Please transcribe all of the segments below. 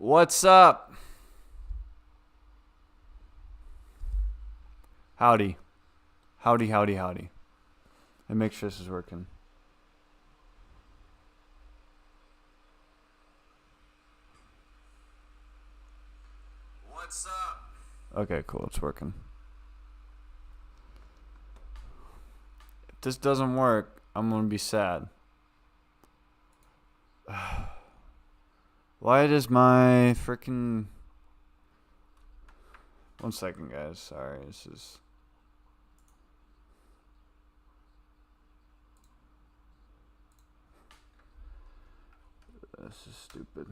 What's up? Howdy. Howdy, howdy, howdy. And make sure this is working. What's up? Okay, cool. It's working. If this doesn't work, I'm going to be sad. Why does my freaking... One second, guys. Sorry, this is... This is stupid.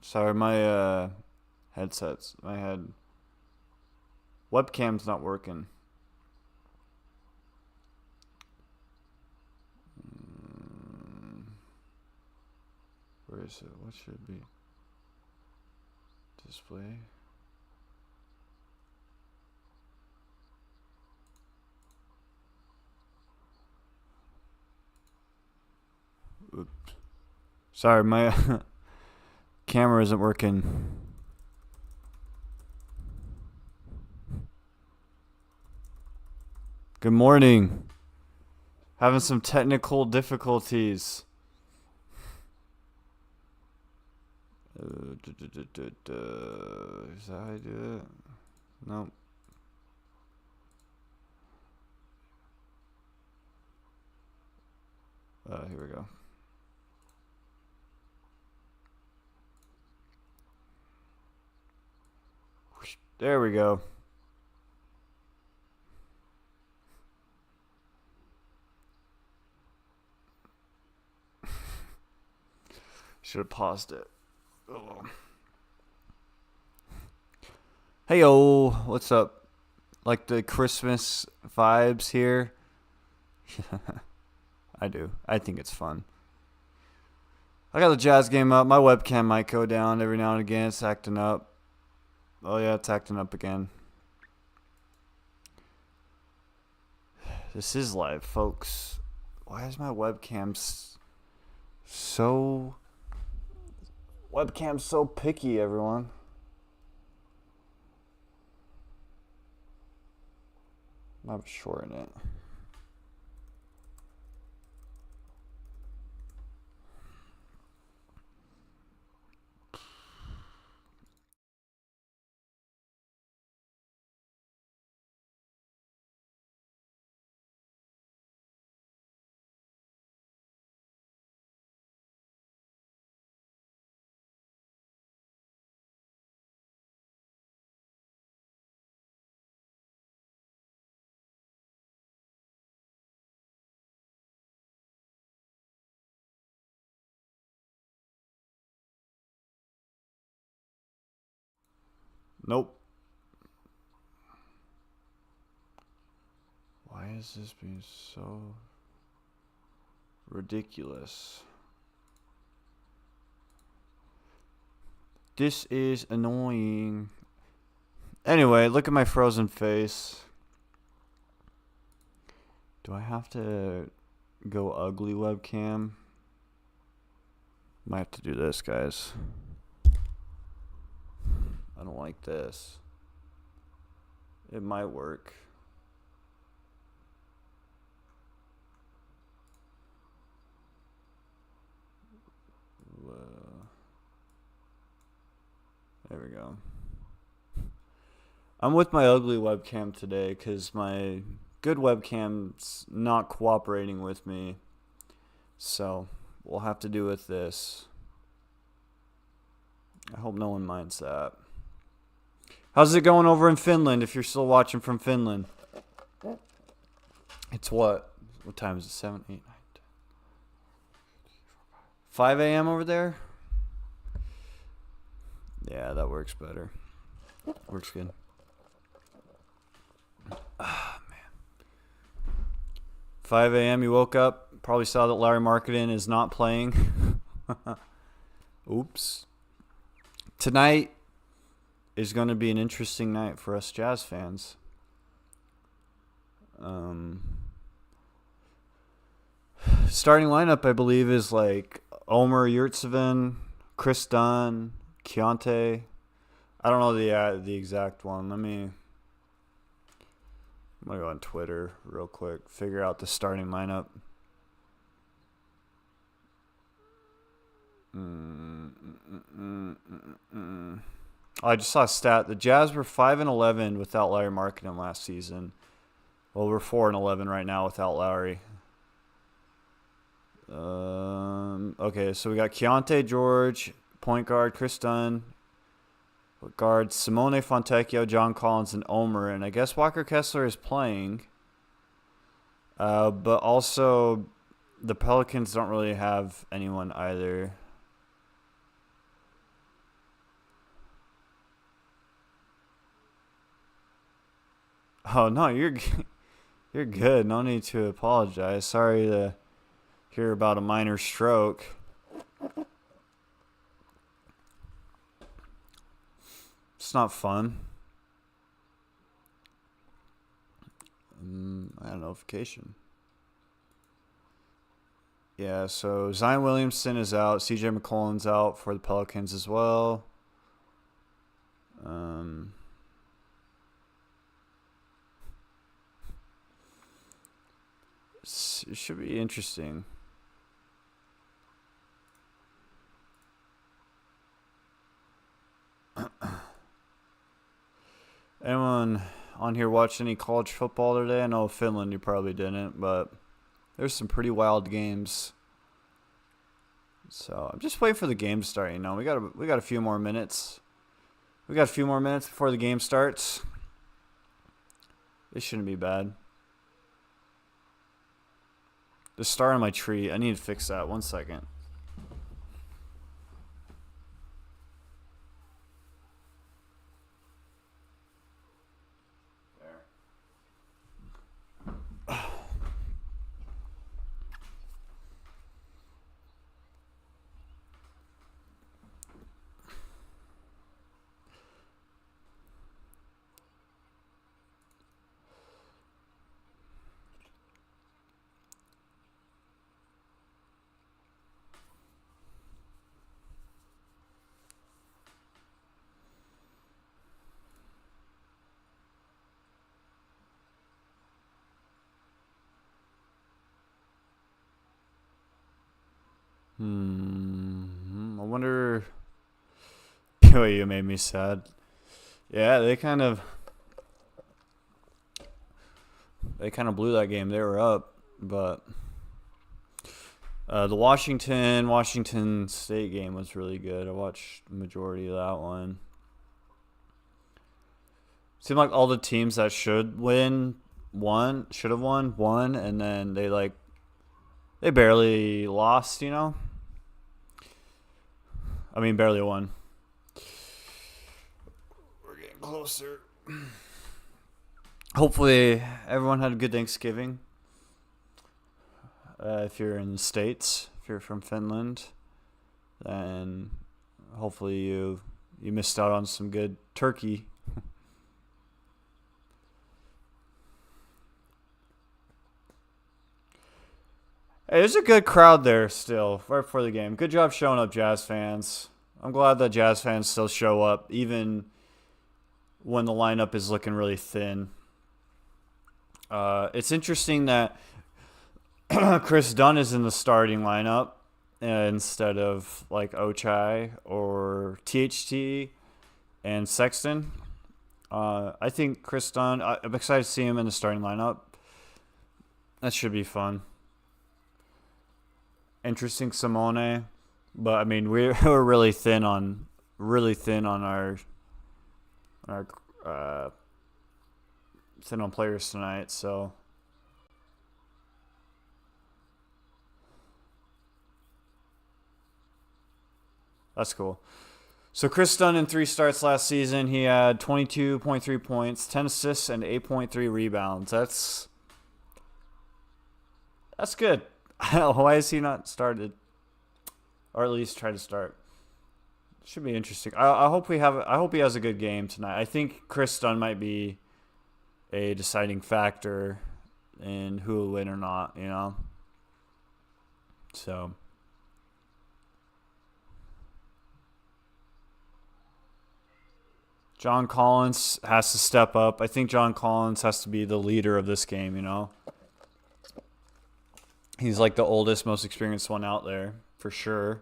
Sorry, my headsets. Webcam's not working. Where is it? What should it be? Display. Oops. Sorry, my camera isn't working. Good morning. Having some technical difficulties. Is that how I do it? Nope. Here we go. There we go. Should have paused it. Oh. Hey yo, what's up? Like the Christmas vibes here? I do. I think it's fun. I got the Jazz game up. My webcam might go down every now and again. It's acting up. Oh yeah, it's acting up again. This is live, folks. Why is my webcam so... Webcam's so picky, everyone. I'm shorting it. Nope. Why is this being so ridiculous? This is annoying. Anyway, look at my frozen face. Do I have to go ugly webcam? Might have to do this, guys. I don't like this. It might work. There we go. I'm with my ugly webcam today because my good webcam's not cooperating with me. So we'll have to do with this. I hope no one minds that. How's it going over in Finland if you're still watching from Finland? It's what? What time is it? 7, 8, 9, 10. 5 a.m. over there? Yeah, that works better. Works good. Ah, man. 5 a.m. you woke up. Probably saw that Lauri Markkanen is not playing. Oops. Tonight is going to be an interesting night for us Jazz fans. Starting lineup, I believe, is like Omer Yurtseven, Chris Dunn, Keontae. I don't know the exact one. I'm gonna go on Twitter real quick, figure out the starting lineup. I just saw a stat. The Jazz were 5-11 without Lauri Markkanen last season. Well, we're 4-11 right now without Lauri. Okay, so we got Keontae George, point guard, Chris Dunn, guard Simone Fontecchio, John Collins, and Omer. And I guess Walker Kessler is playing. But also, the Pelicans don't really have anyone either. Oh no, you're good. No need to apologize. Sorry to hear about a minor stroke. It's not fun. I had a notification. Yeah, so Zion Williamson is out. CJ McCollum's out for the Pelicans as well. It should be interesting. Anyone on here watch any college football today? I know Finland you probably didn't, but there's some pretty wild games. So I'm just waiting for the game to start. You know, we got a few more minutes. We got a few more minutes before the game starts. This shouldn't be bad. The star on my tree. I need to fix that. 1 second. I wonder. Oh, you made me sad. Yeah, they kind of blew that game. They were up, but the Washington State game was really good. I watched the majority of that one. Seemed like all the teams that should have won, and then they barely lost, you know? I mean, barely won. We're getting closer. Hopefully, everyone had a good Thanksgiving. If you're in the States, if you're from Finland, then hopefully you missed out on some good turkey. Hey, there's a good crowd there still, right before the game. Good job showing up, Jazz fans. I'm glad that Jazz fans still show up, even when the lineup is looking really thin. It's interesting that Chris Dunn is in the starting lineup instead of like Ochai or THT and Sexton. I think Chris Dunn, I'm excited to see him in the starting lineup. That should be fun. Interesting Simone, but I mean we're really thin on our thin on players tonight, so that's cool. So Chris Dunn in 3 starts last season, he had 22.3 points, 10 assists, and 8.3 rebounds. That's good. Why is he not started? Or at least try to start. Should be interesting. I hope he has a good game tonight. I think Chris Dunn might be a deciding factor in who will win or not, you know. So John Collins has to step up. I think John Collins has to be the leader of this game, you know? He's like the oldest, most experienced one out there, for sure.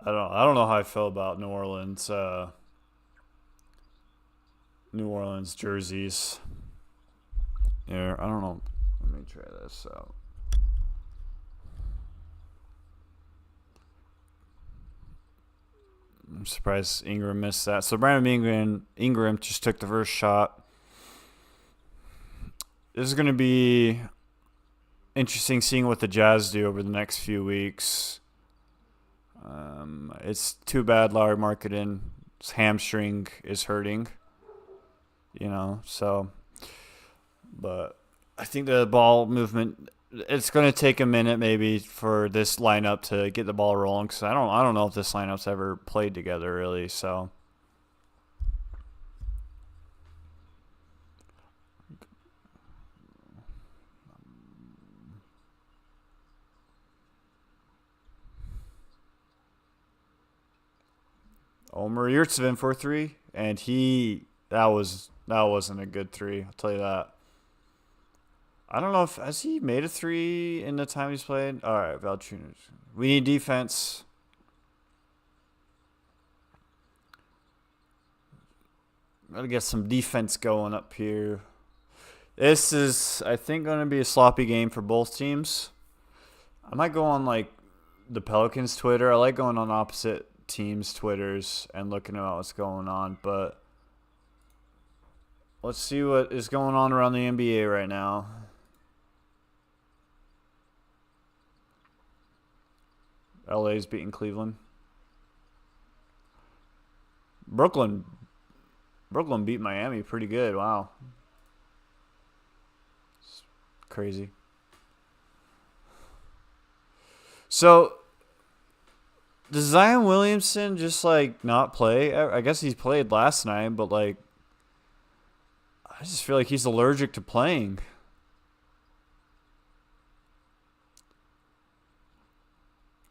I don't know how I feel about New Orleans jerseys. Yeah, I don't know. Let me try this out. I'm surprised Ingram missed that. So Brandon Ingram just took the first shot. This is going to be interesting seeing what the Jazz do over the next few weeks. It's too bad Lauri Markkasen's hamstring is hurting. You know, so. But I think the ball movement, it's going to take a minute maybe for this lineup to get the ball rolling, because I don't know if this lineup's ever played together really. So Omer Yurtseven for 3, and that wasn't a good 3. I'll tell you that. I don't know if has he made a 3 in the time he's played. All right, Valanciunas. We need defense. Gotta get some defense going up here. This is, I think, going to be a sloppy game for both teams. I might go on like the Pelicans Twitter. I like going on opposite teams' Twitters and looking at what's going on. But let's see what is going on around the NBA right now. LA's beating Cleveland. Brooklyn beat Miami pretty good. Wow. It's crazy. So, does Zion Williamson just like not play? I guess he played last night, but like I just feel like he's allergic to playing.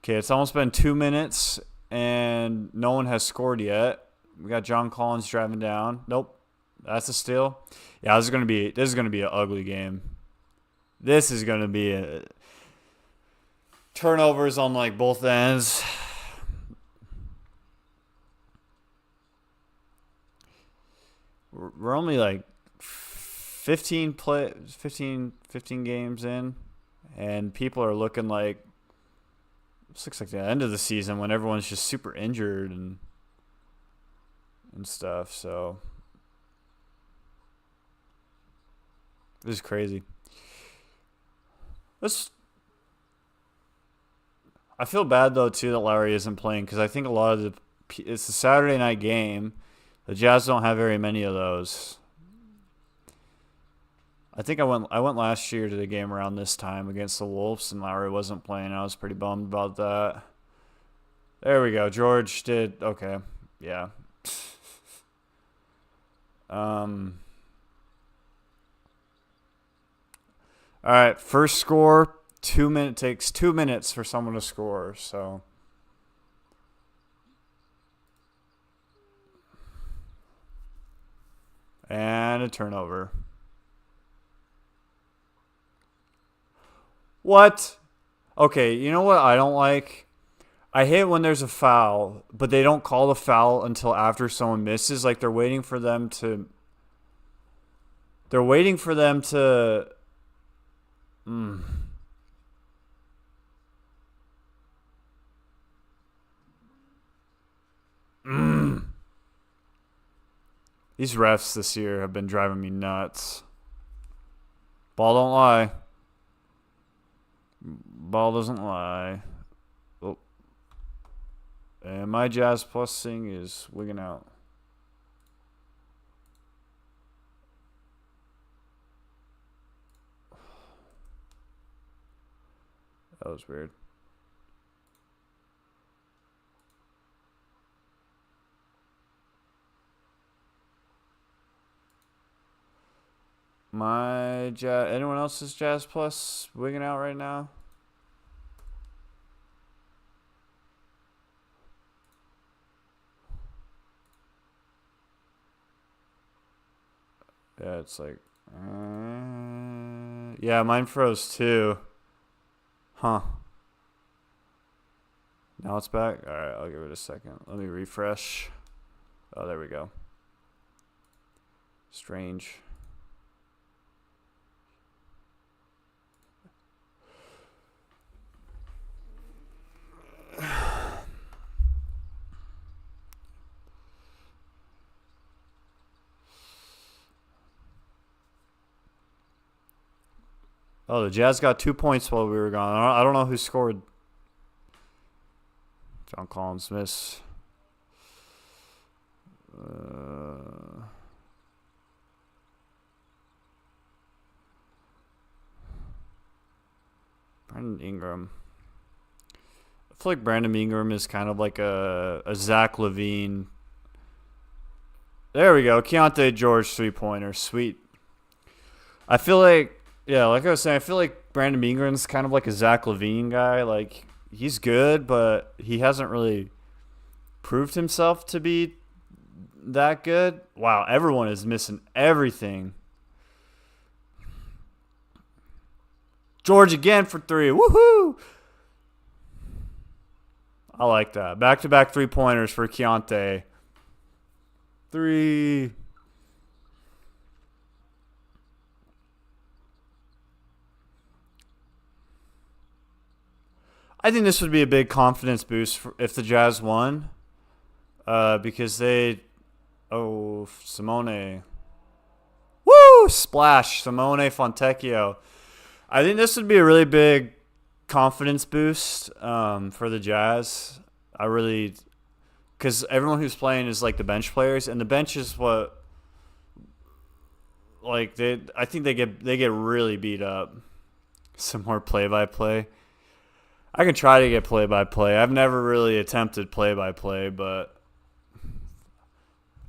Okay, it's almost been 2 minutes, and no one has scored yet. We got John Collins driving down. Nope, that's a steal. Yeah, this is gonna be an ugly game. This is gonna be turnovers on like both ends. We're only like 15 games in, and people are looking like. This looks like the end of the season when everyone's just super injured and stuff. So this is crazy. I feel bad though too that Lauri isn't playing, because I think it's a Saturday night game. The Jazz don't have very many of those. I think I went last year to the game around this time against the Wolves, and Lauri wasn't playing. I was pretty bummed about that. There we go. George did okay. Yeah. All right, first score. Takes 2 minutes for someone to score. So. And a turnover. What? Okay, you know what I don't like? I hate when there's a foul, but they don't call the foul until after someone misses. Like they're waiting for them to. These refs this year have been driving me nuts. Ball don't lie. Ball doesn't lie. Oh. And my Jazz Plus thing is wigging out. That was weird. My Jazz. Anyone else's Jazz Plus wigging out right now? Yeah, it's like. Yeah, mine froze too. Huh. Now it's back? Alright, I'll give it a second. Let me refresh. Oh, there we go. Strange. Oh, the Jazz got 2 points while we were gone. I don't know who scored. John Collins miss. Brandon Ingram. I feel like Brandon Ingram is kind of like a Zach LaVine. There we go. Keontae George 3-pointer. Sweet. I feel like, yeah, like I was saying, I feel like Brandon Ingram's kind of like a Zach LaVine guy. Like, he's good, but he hasn't really proved himself to be that good. Wow, everyone is missing everything. George again for 3. Woohoo! I like that. Back-to-back 3-pointers for Keontae. 3. I think this would be a big confidence boost if the Jazz won. Because they... Oh, Simone. Woo! Splash. Simone Fontecchio. I think this would be a really big confidence boost for the Jazz. I really... Because everyone who's playing is like the bench players. And the bench is what... Like, I think they get really beat up. Some more play-by-play. I can try to get play-by-play. I've never really attempted play-by-play, but...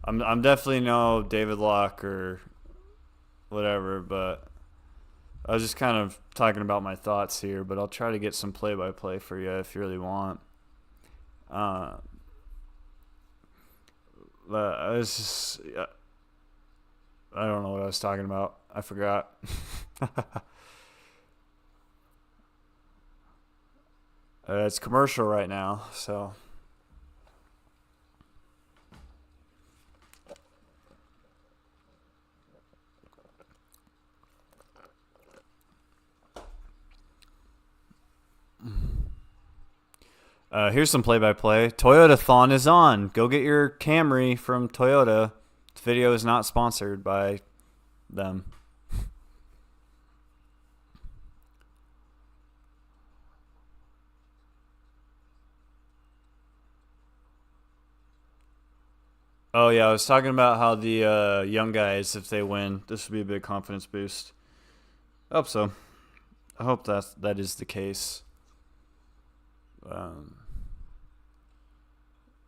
I'm definitely no David Locke or whatever, but I was just kind of talking about my thoughts here, but I'll try to get some play-by-play for you if you really want. But I was just... I don't know what I was talking about. I forgot. It's commercial right now, so... Here's some play-by-play. Toyota-thon is on. Go get your Camry from Toyota. This video is not sponsored by them. Oh, yeah, I was talking about how the young guys, if they win, this would be a big confidence boost. I hope so. I hope that is the case.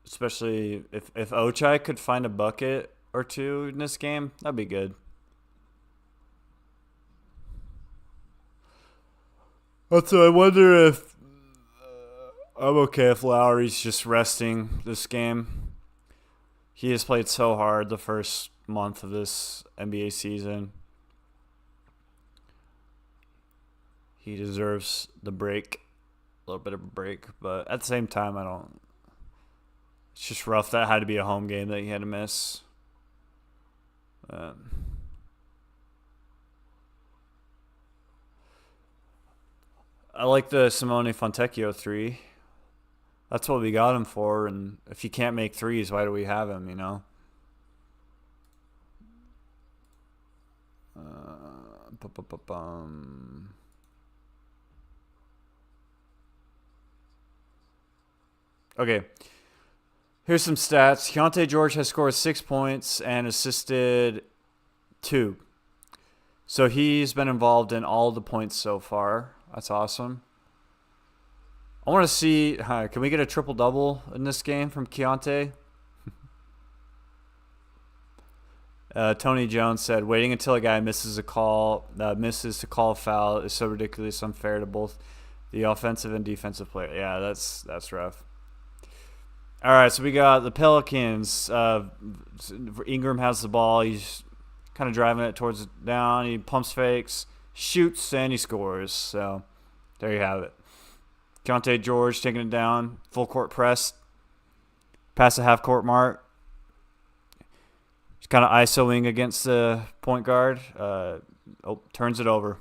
Especially if Ochai could find a bucket or two in this game, that'd be good. Also, I wonder if I'm okay if Lauri's just resting this game. He has played so hard the first month of this NBA season. He deserves the break. A little bit of a break, but at the same time, I don't. It's just rough. That had to be a home game that he had to miss. I like the Simone Fontecchio 3. That's what we got him for, and if he can't make threes, why do we have him, you know? Okay. Here's some stats. Keontae George has scored 6 points and assisted 2. So he's been involved in all the points so far. That's awesome. I want to see, can we get a triple-double in this game from Keontae? Tony Jones said, waiting until a guy misses to call a foul is so ridiculously unfair to both the offensive and defensive player. Yeah, that's rough. All right, so we got the Pelicans. Ingram has the ball. He's kind of driving it towards down. He pumps fakes, shoots, and he scores. So there you have it. Keontae George taking it down. Full court press. Past the half court mark. He's kind of ISOing against the point guard. Turns it over.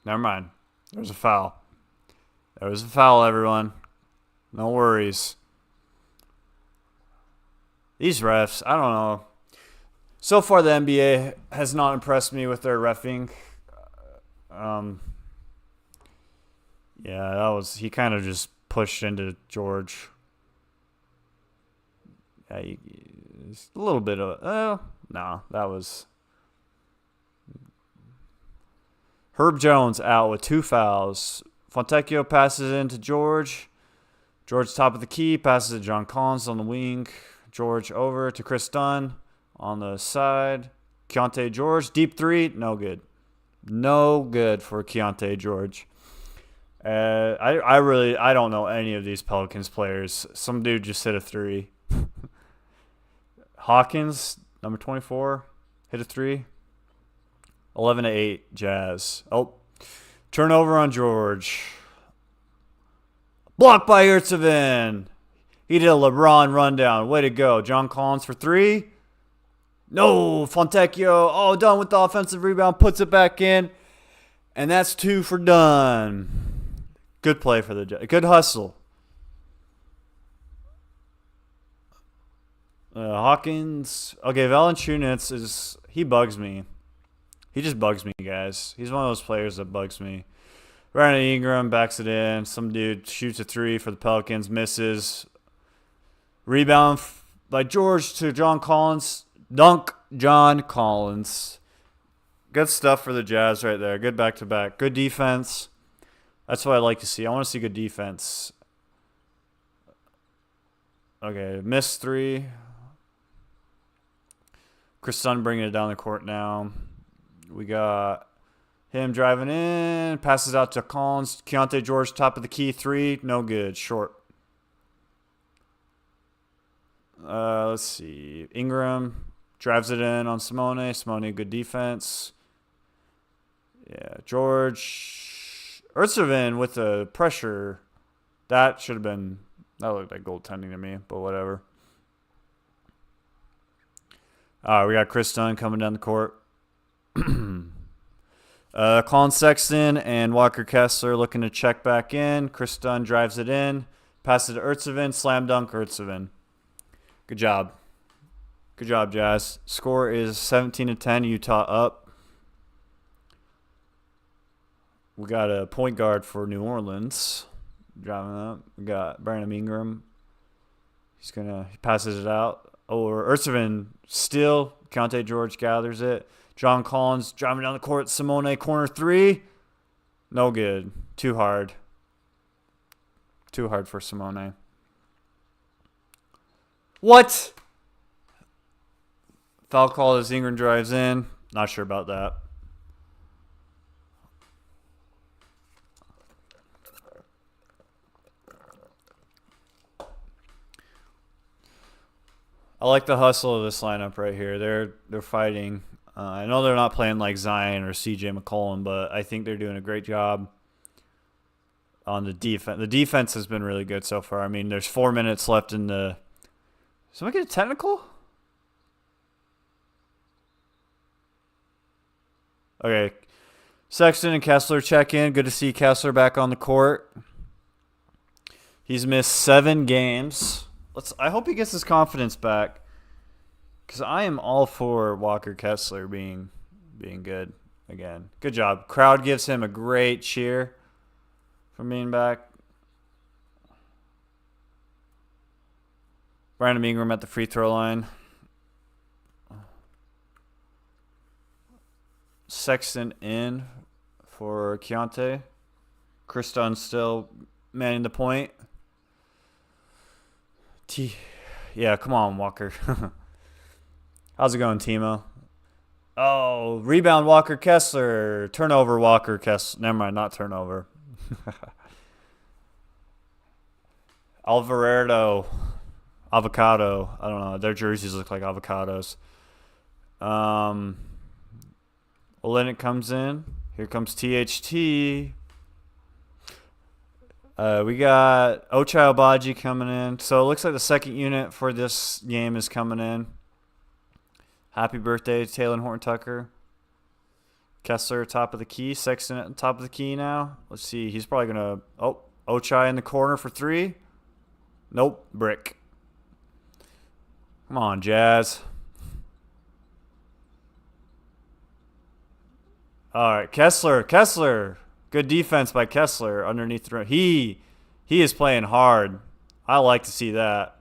Never mind. There's a foul. There was a foul, everyone. No worries. These refs, I don't know. So far, the NBA has not impressed me with their reffing. Yeah, he kind of just pushed into George. Yeah, a little bit of no, that was Herb Jones out with 2 fouls. Fontecchio passes it into George. George top of the key, passes to John Collins on the wing. George over to Chris Dunn on the side. Keontae George, deep 3, no good. No good for Keontae George. I don't know any of these Pelicans players. Some dude just hit a 3. Hawkins, number 24, hit a 3. 11-8 Jazz. Turnover on George. Blocked by Ertzevin. He did a LeBron rundown. Way to go. John Collins for 3. No. Fontecchio. Done with the offensive rebound. Puts it back in. And that's 2 for Dunn. Good play for the Jazz. Good hustle. Hawkins. Okay, Valanciunas he bugs me. He just bugs me, guys. He's one of those players that bugs me. Brandon Ingram backs it in. Some dude shoots a 3 for the Pelicans. Misses. Rebound by George to John Collins. Dunk John Collins. Good stuff for the Jazz right there. Good back-to-back. Good defense. That's what I like to see. I want to see good defense. Okay, missed 3. Chris Dunn bringing it down the court now. We got him driving in. Passes out to Collins. Keontae George, top of the key, 3. No good. Short. Let's see. Ingram drives it in on Simone. Simone, good defense. Yeah, George. Ertzevin with the pressure. That looked like goaltending to me, but whatever. We got Chris Dunn coming down the court. Colin Sexton and Walker Kessler looking to check back in. Chris Dunn drives it in. Pass it to Ertzevin. Slam dunk Ertzevin. Good job. Good job, Jazz. Score is 17-10. Utah up. We got a point guard for New Orleans. Driving up. We got Brandon Ingram. He passes it out. Ertzevin still. Keontae George gathers it. John Collins driving down the court. Simone, corner 3. No good. Too hard. Too hard for Simone. What? Foul call as Ingram drives in. Not sure about that. I like the hustle of this lineup right here. They're fighting. I know they're not playing like Zion or C.J. McCollum, but I think they're doing a great job on the defense. The defense has been really good so far. I mean, there's 4 minutes left in the. Somebody get a technical? Okay. Sexton and Kessler check in. Good to see Kessler back on the court. He's missed 7 games. I hope he gets his confidence back, because I am all for Walker Kessler being good again. Good job. Crowd gives him a great cheer for being back. Brandon Ingram at the free throw line. Sexton in for Keontae. Chris Dunn still manning the point. Yeah, come on, Walker. How's it going, Timo? Oh, rebound Walker Kessler. Turnover Walker Kessler. Never mind, not turnover. Alvarado. Avocado. I don't know. Their jerseys look like avocados. Olenek comes in. Here comes THT. We got Ochai Obaji coming in. So it looks like the second unit for this game is coming in. Happy birthday, Taylor Horton Tucker. Kessler, top of the key. Sexton at the top of the key now. Let's see. He's probably going to... Oh, Ochai in the corner for three. Nope. Brick. Come on, Jazz. All right, Kessler. Good defense by Kessler underneath the rim. He is playing hard. I like to see that.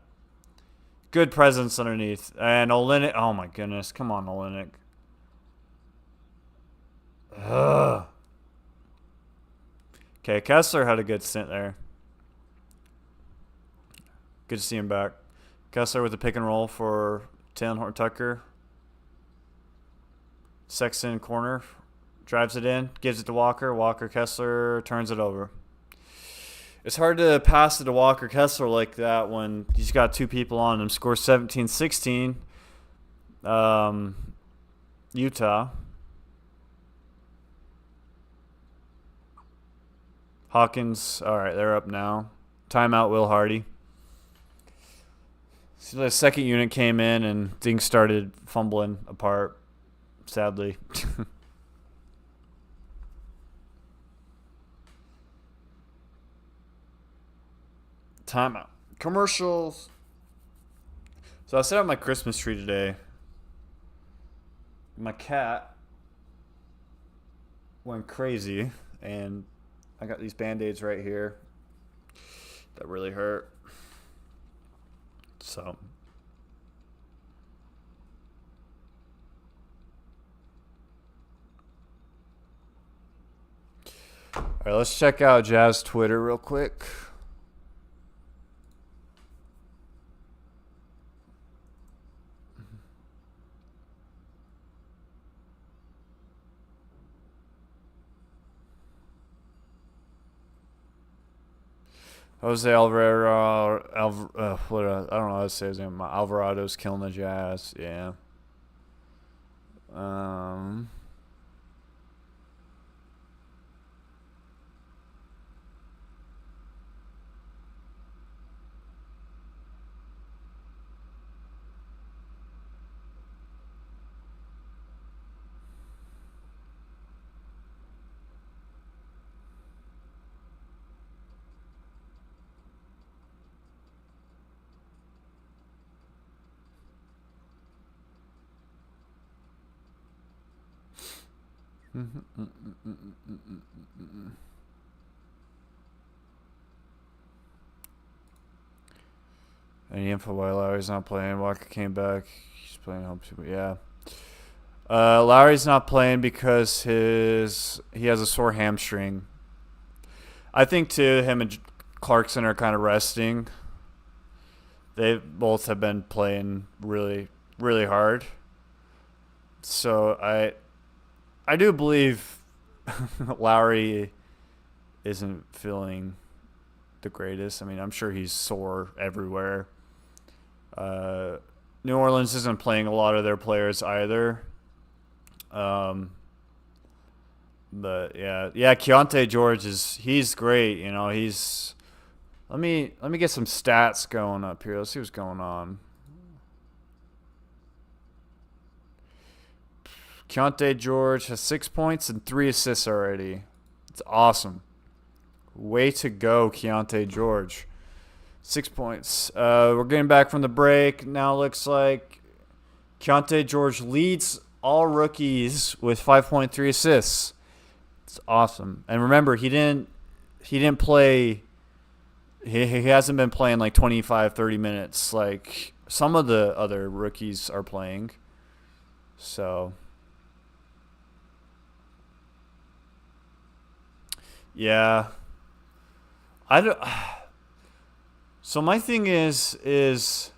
Good presence underneath. And Olenek. Oh, my goodness. Come on, Olenek. Ugh. Okay, Kessler had a good stint there. Good to see him back. Kessler with the pick and roll for Taylor Horton Tucker. Sexton corner. Drives it in. Gives it to Walker. Walker Kessler turns it over. It's hard to pass it to Walker Kessler like that when he's got two people on him. Scores 17-16. Utah. Hawkins. All right, they're up now. Timeout, Will Hardy. So the second unit came in and things started fumbling apart, sadly. Timeout. Commercials. So I set up my Christmas tree today. My cat went crazy, and I got these Band-Aids right here that really hurt. So all right, let's check out Jazz Twitter real quick. Jose Alvarado, I don't know how to say his name. Alvarado's killing the Jazz. Yeah. Any info why Lauri's not playing? Walker came back. He's playing home too, but yeah. Lauri's not playing because he has a sore hamstring. I think too him and Clarkson are kind of resting. They both have been playing really, really hard. So I do believe Lauri isn't feeling the greatest. I mean, I'm sure he's sore everywhere. New Orleans isn't playing a lot of their players either. But yeah, Keontae George he's great. You know, let me get some stats going up here. Let's see what's going on. Keontae George has 6 points and 3 assists already. It's awesome. Way to go, Keontae George. 6 points. We're getting back from the break. Now it looks like Keontae George leads all rookies with 5.3 assists. It's awesome. And remember, he didn't play. He hasn't been playing like 25, 30 minutes like some of the other rookies are playing. So yeah. So my thing is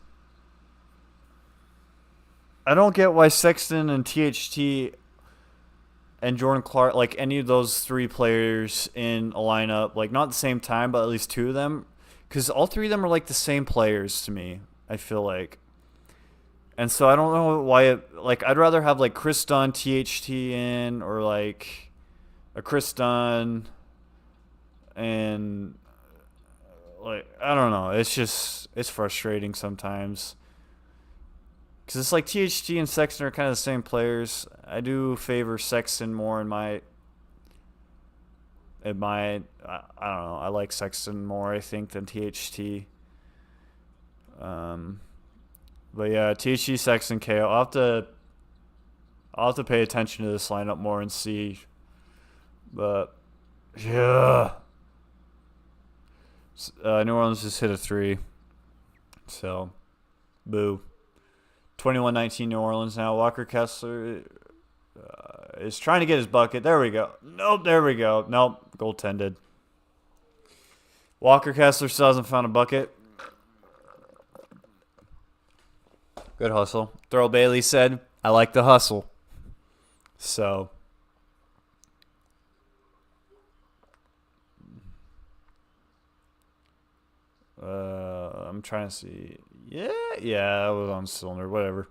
I don't get why Sexton and THT and Jordan Clark, like any of those three players in a lineup, like not at the same time, but at least two of them, because all three of them are like the same players to me. I feel like, and so I don't know why. Like I'd rather have like Chris Dunn, THT in, or like a Chris Dunn and like I don't know. It's frustrating sometimes. Because it's like THT and Sexton are kind of the same players. I do favor Sexton more I don't know. I like Sexton more, I think, than THT. But yeah, THT, Sexton, KO. I'll have to pay attention to this lineup more and see. But yeah, New Orleans just hit a 3. So, boo. 21-19 New Orleans now. Walker Kessler is trying to get his bucket. There we go. Nope, there we go. Nope, goaltended. Walker Kessler still hasn't found a bucket. Good hustle. Thurl Bailey said, I like the hustle. So, I'm trying to see. Yeah, I was on cylinder. Whatever.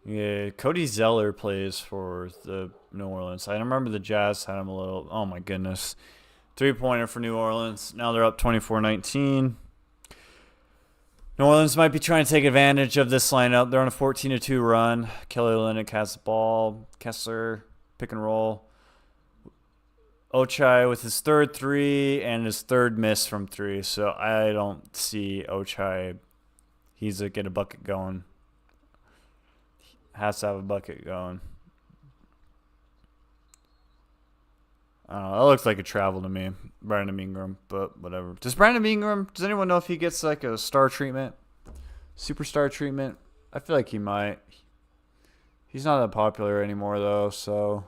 Yeah, Cody Zeller plays for the New Orleans. I remember the Jazz had him a little. Oh my goodness. 3-pointer for New Orleans. Now they're up 24-19. New Orleans might be trying to take advantage of this lineup. They're on a 14-2 run. Kelly Olynyk has the ball. Kessler, pick and roll. Ochai with his third 3 and his third miss from 3. So I don't see Ochai. He's a get a bucket going. Has to have a bucket going. I don't know. That looks like a travel to me. Brandon Ingram, but whatever. Does anyone know if he gets like a star treatment? Superstar treatment? I feel like he might. He's not that popular anymore though, so.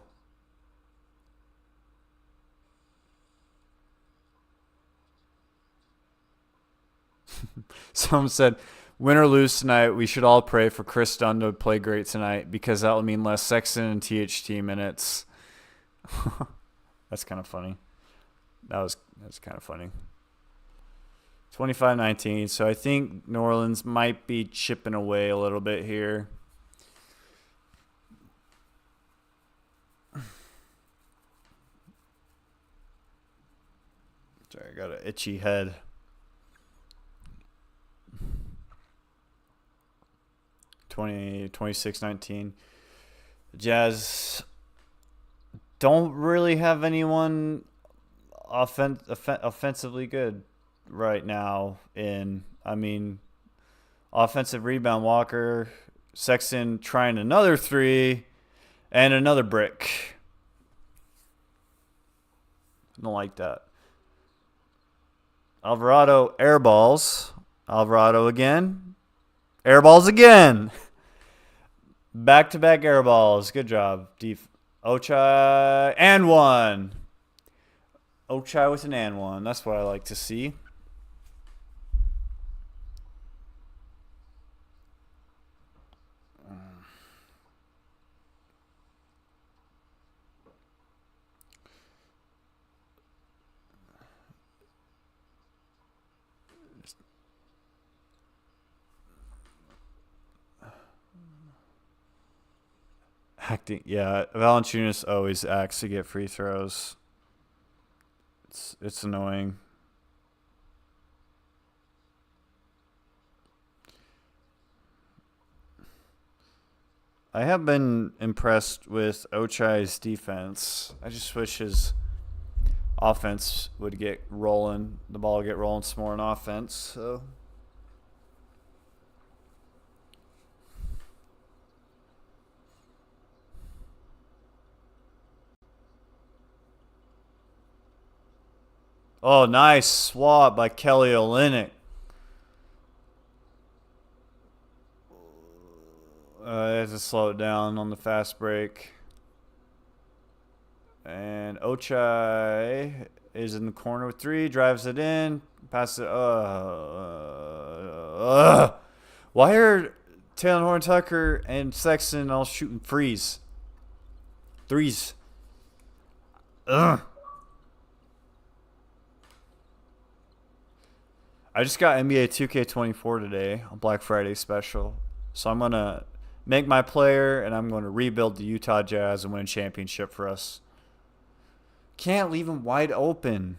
Someone said, win or lose tonight, we should all pray for Chris Dunn to play great tonight because that will mean less Sexton and THT minutes. That's kind of funny. That's kind of funny. 25-19. So I think New Orleans might be chipping away a little bit here. Sorry, I got an itchy head. The 26-19. Jazz don't really have anyone offensively good right now. Offensive rebound, Walker, Sexton trying another 3 and another brick. I don't like that. Alvarado airballs. Alvarado again. Airballs again. Back-to-back airballs. Good job. Ochai and 1. Ochai with an and 1. That's what I like to see. Acting, yeah. Valanciunas always acts to get free throws. It's annoying. I have been impressed with Ochai's defense. I just wish his offense would get rolling. The ball would get rolling some more in offense. So. Oh, nice swat by Kelly Olynyk. I have to slow it down on the fast break. And Ochai is in the corner with 3. Drives it in. Passes it. Why are Taylor Horn Tucker and Sexton all shooting threes? Ugh. I just got NBA 2K24 today on Black Friday special. So I'm going to make my player and I'm going to rebuild the Utah Jazz and win a championship for us. Can't leave him wide open.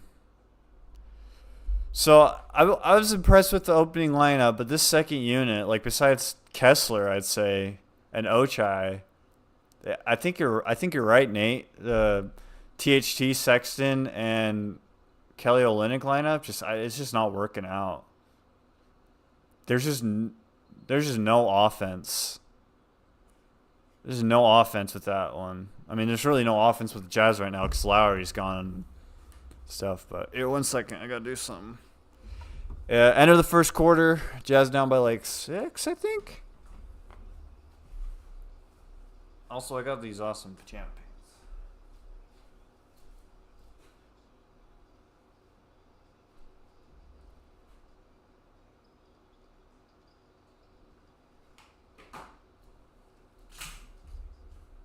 So I was impressed with the opening lineup, but this second unit, like besides Kessler, I'd say, and Ochai, I think you're right, Nate. The THT, Sexton, and Kelly Olynyk lineup it's just not working out. There's just no offense. There's no offense with that one. I mean, there's really no offense with the Jazz right now because Lauri's gone and stuff. But here, 1 second, I gotta do something. End of the first quarter, Jazz down by like 6, I think. Also, I got these awesome pajama pants.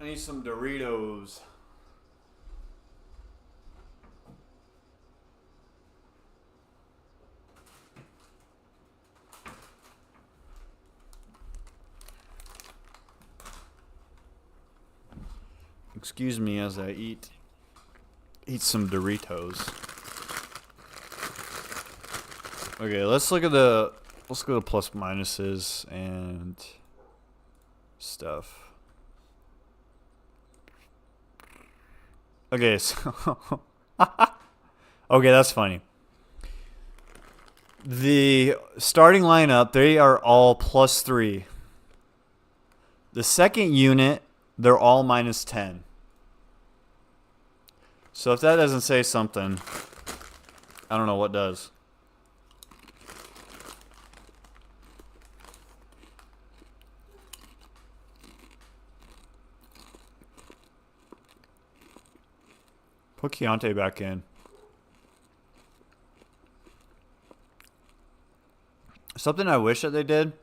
I need some Doritos. Excuse me as I eat some Doritos. Okay, let's go to plus minuses and stuff. Okay, so okay, that's funny. The starting lineup, they are all +3. The second unit, they're all -10. So if that doesn't say something, I don't know what does. Put Keontae back in. Something I wish that they did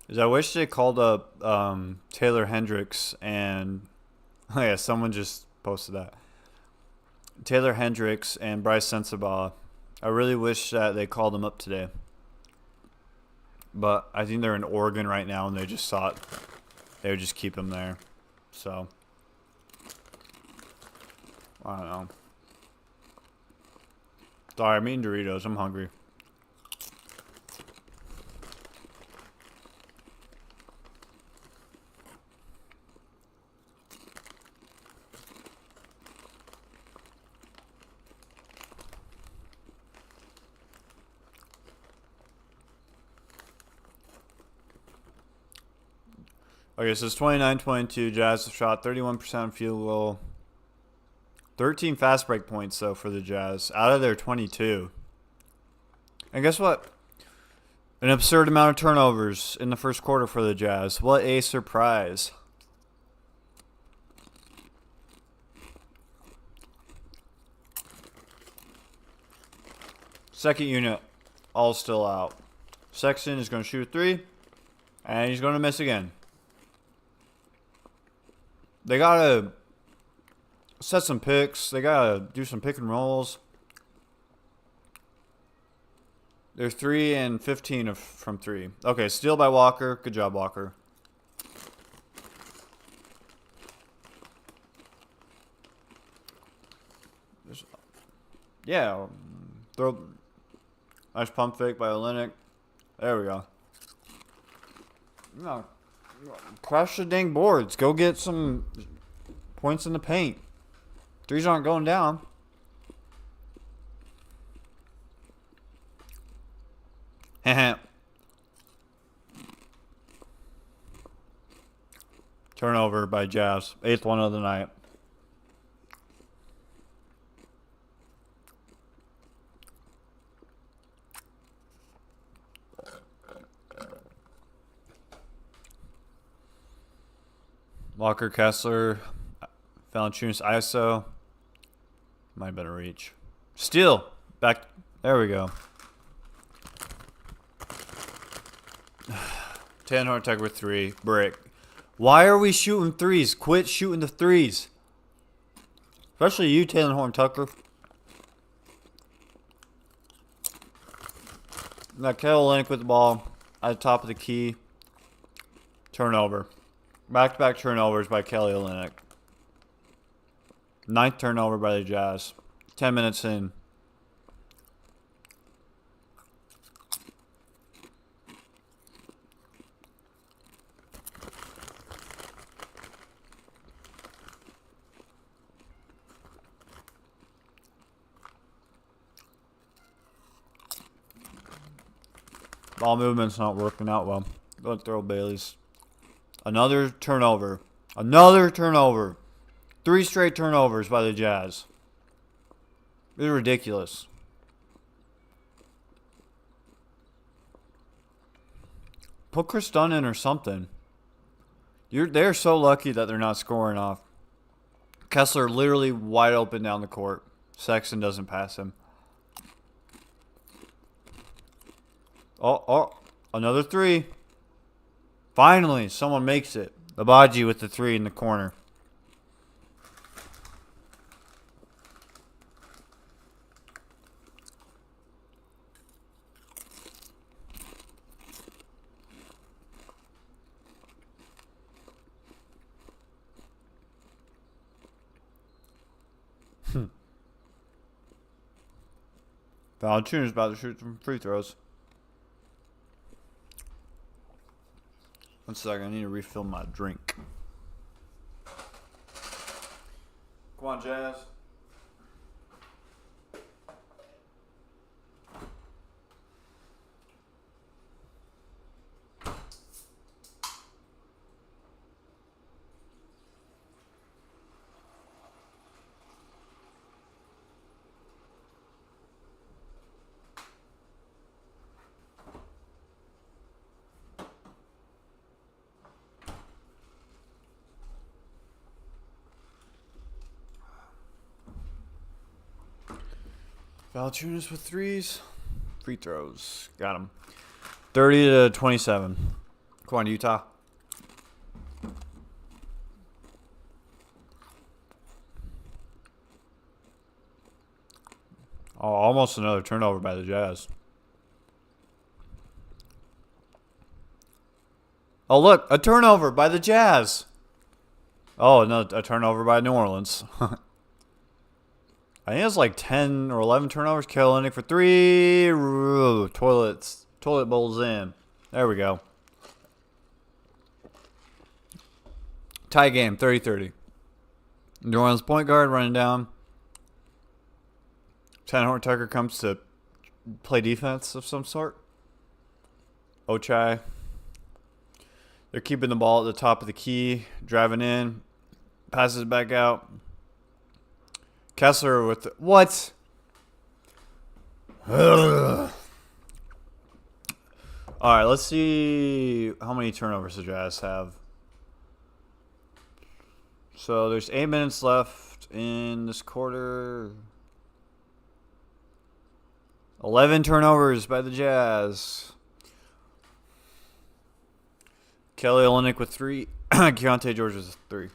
is I wish they called up Taylor Hendricks and oh yeah, someone just posted that. Taylor Hendricks and Bryce Sensabaugh. I really wish that they called them up today. But I think they're in Oregon right now and they just thought they would just keep them there. So I don't know. Sorry, I'm eating Doritos. I'm hungry. Okay, so it's 29-22. Jazz have shot 31% field goal. 13 fast break points, though, for the Jazz. Out of their 22. And guess what? An absurd amount of turnovers in the first quarter for the Jazz. What a surprise. Second unit, all still out. Sexton is going to shoot a 3, and he's going to miss again. They got to set some picks. They got to do some pick and rolls. They're 3 and 15 from 3. Okay, steal by Walker. Good job, Walker. Yeah. Throw. Nice pump fake by Olynyk. There we go. No. Crush the dang boards. Go get some points in the paint. Threes aren't going down. Turnover by Jazz. 8th one of the night. Walker, Kessler, Valanciunas, ISO. Might have been a reach. Steal. Back. There we go. Taylor Horton-Tucker with 3. Brick. Why are we shooting threes? Quit shooting the threes. Especially you, Taylor Horton-Tucker. Now, Kelly Olynyk with the ball at the top of the key. Turnover. Back-to-back turnovers by Kelly Olynyk. 9th turnover by the Jazz. 10 minutes in. Ball movement's not working out well. Go throw Bailey's. Another turnover. Another turnover. 3 straight turnovers by the Jazz. It's ridiculous. Put Chris Dunn in or something. They're so lucky that they're not scoring off. Kessler literally wide open down the court. Sexton doesn't pass him. Oh, another 3. Finally, someone makes it. Abaji with the 3 in the corner. Valanciunas about to shoot some free throws. 1 second, I need to refill my drink. Come on, Jazz. Valanciunas with 3s. Free throws. Got him. 30-27. Come on, Utah. Oh, almost another turnover by the Jazz. Oh, look. A turnover by the Jazz. Oh, no, a turnover by New Orleans. I think it's like 10 or 11 turnovers. Kelly Olynyk for 3. Ooh, toilet bowls in. There we go. Tie game, 30-30. New Orleans point guard running down. Taylor Horton-Tucker comes to play defense of some sort. Ochai. They're keeping the ball at the top of the key. Driving in. Passes it back out. Kessler with the, what? All right, let's see how many turnovers the Jazz have. So there's 8 minutes left in this quarter. 11 turnovers by the Jazz. Kelly Olynyk with 3. Keontae George with 3.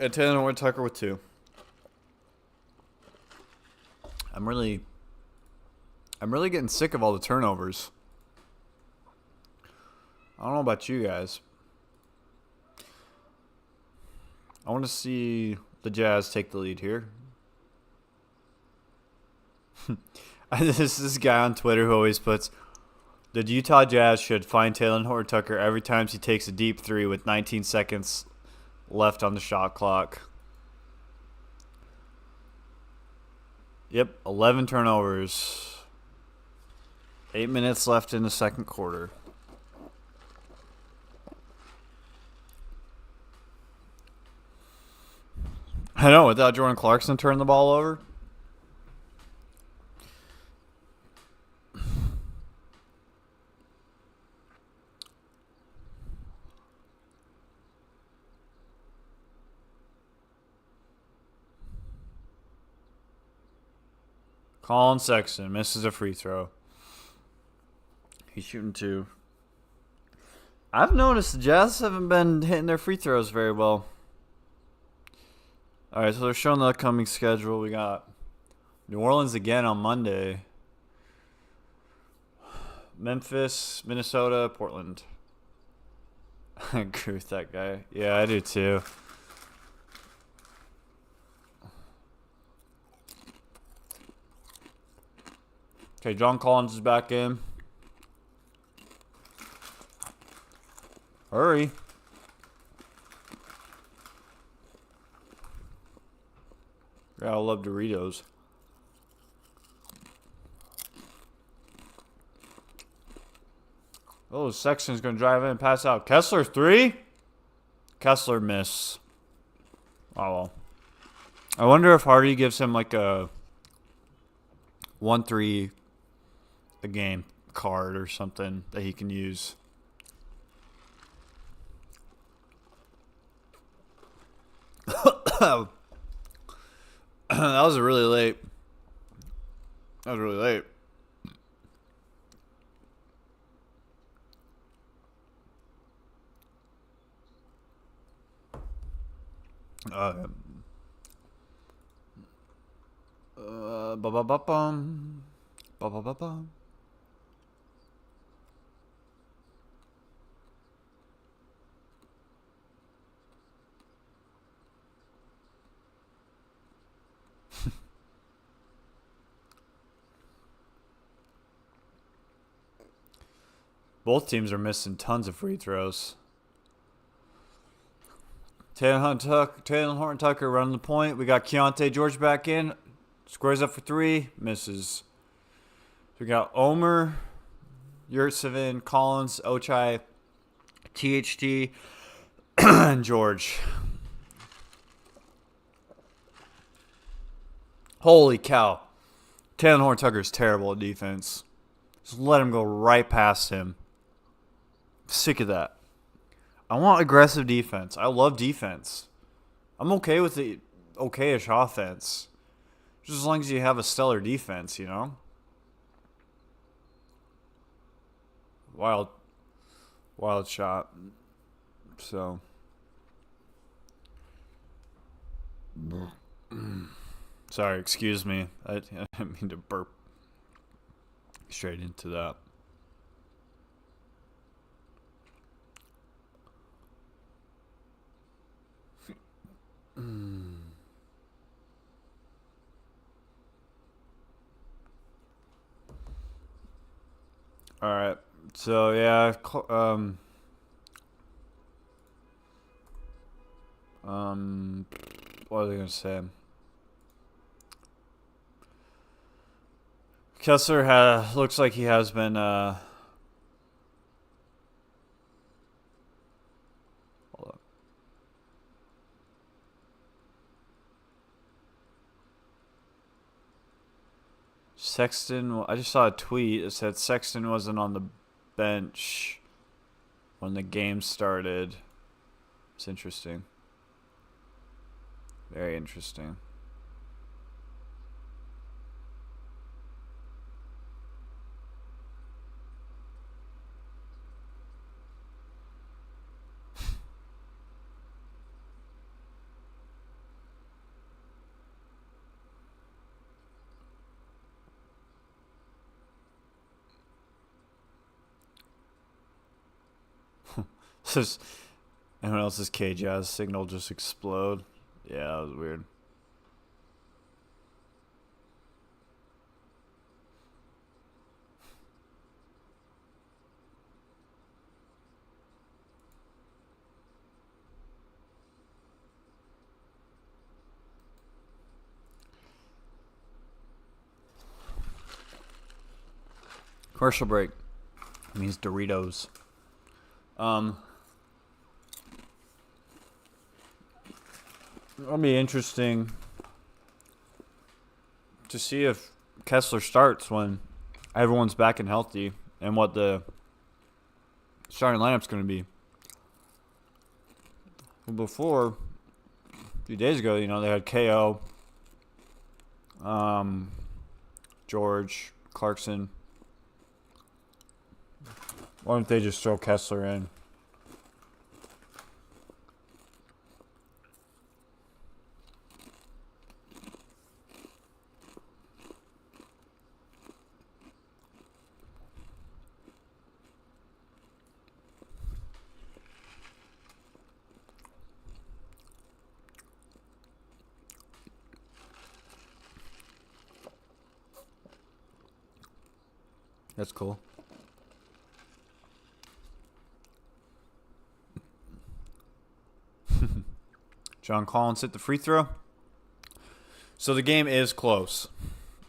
And Taylor Horton-Tucker with 2. I'm really getting sick of all the turnovers. I don't know about you guys. I want to see the Jazz take the lead here. This is this guy on Twitter who always puts, the Utah Jazz should find Taylor Horton-Tucker every time he takes a deep 3 with 19 seconds left on the shot clock. Yep, 11 turnovers. 8 minutes left in the second quarter. I know, without Jordan Clarkson turning the ball over. Colin Sexton misses a free throw. He's shooting 2. I've noticed the Jazz haven't been hitting their free throws very well. All right, so they're showing the upcoming schedule. We got New Orleans again on Monday. Memphis, Minnesota, Portland. I agree with that guy. Yeah, I do too. Okay, John Collins is back in. Hurry. Yeah, I love Doritos. Oh, Sexton's going to drive in and pass out. Kessler 3? Kessler miss. Oh, well. I wonder if Hardy gives him like a 1-3 a game card or something that he can use. That was really late. That was really late. Ba-ba-ba-bum. Ba-ba-ba-bum. Both teams are missing tons of free throws. Taylor Horton Tucker running the point. We got Keontae George back in. Squares up for 3. Misses. We got Omer, Yurtsevin, Collins, Ochai, THT, and George. Holy cow. Taylor Horton Tucker is terrible at defense. Just let him go right past him. Sick of that. I want aggressive defense. I love defense. I'm okay with the okayish offense. Just as long as you have a stellar defense, you know? Wild shot. So. Sorry, excuse me. I didn't mean to burp straight into that. All right. So yeah, what was I gonna say? Kessler looks like he has been hold up. Sexton, I just saw a tweet that said Sexton wasn't on the bench when the game started. It's interesting. Very interesting. Does anyone else's K-Jazz signal just explode? Yeah, that was weird. Commercial break. It means Doritos. It'll be interesting to see if Kessler starts when everyone's back and healthy and what the starting lineup's going to be. Before, a few days ago, they had KO, George, Clarkson. Why don't they just throw Kessler in? That's cool. John Collins hit the free throw. So the game is close.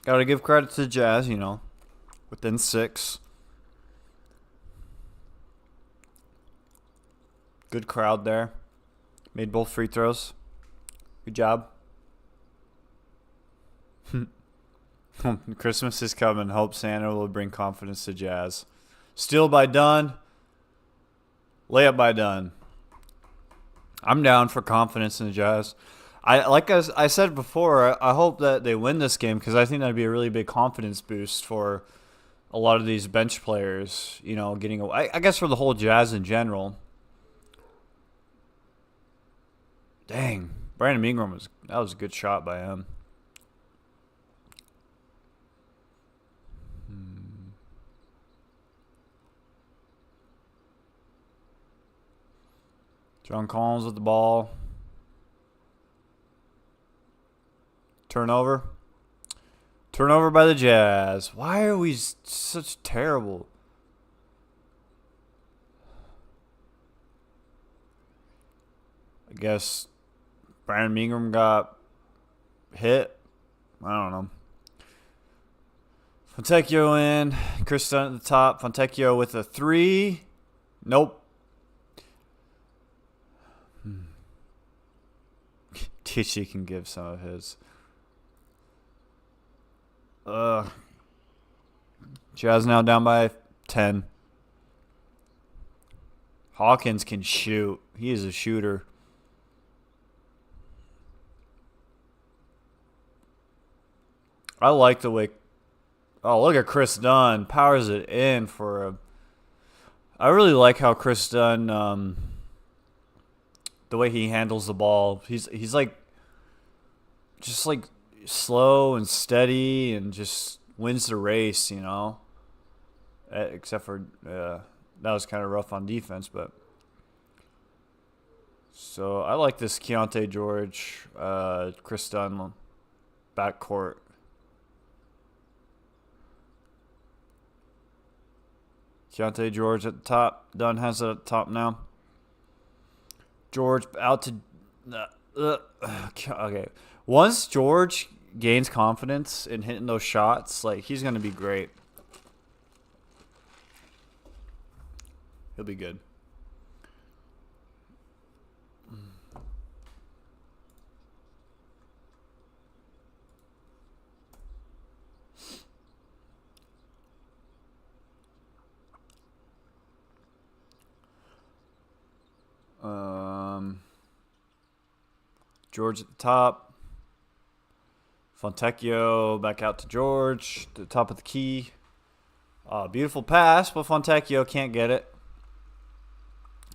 Got to give credit to the Jazz, you know, within 6. Good crowd there. Made both free throws. Good job. Christmas is coming. Hope Santa will bring confidence to Jazz. Steal by Dunn. Layup by Dunn. I'm down for confidence in the Jazz. I said before, I hope that they win this game because I think that'd be a really big confidence boost for a lot of these bench players, you know, getting away. I guess for the whole Jazz in general. Dang. Brandon Ingram that was a good shot by him. John Collins with the ball. Turnover. Turnover by the Jazz. Why are we such terrible? I guess Brandon Ingram got hit. I don't know. Fontecchio in. Chris Dunn at the top. Fontecchio with a 3. Nope. TC can give some of his. Jazz now down by 10. Hawkins can shoot. He is a shooter. I like the way. Oh, look at Chris Dunn. Powers it in for a. I really like how Chris Dunn, the way he handles the ball. He's like, just like slow and steady and just wins the race, you know. Except for that was kind of rough on defense, but. So I like this Keontae George, Chris Dunn backcourt. Keontae George at the top. Dunn has it at the top now. George out to... okay. Once George gains confidence in hitting those shots, like, he's going to be great. He'll be good. George at the top. Fontecchio back out to George. The top of the key. Beautiful pass, but Fontecchio can't get it.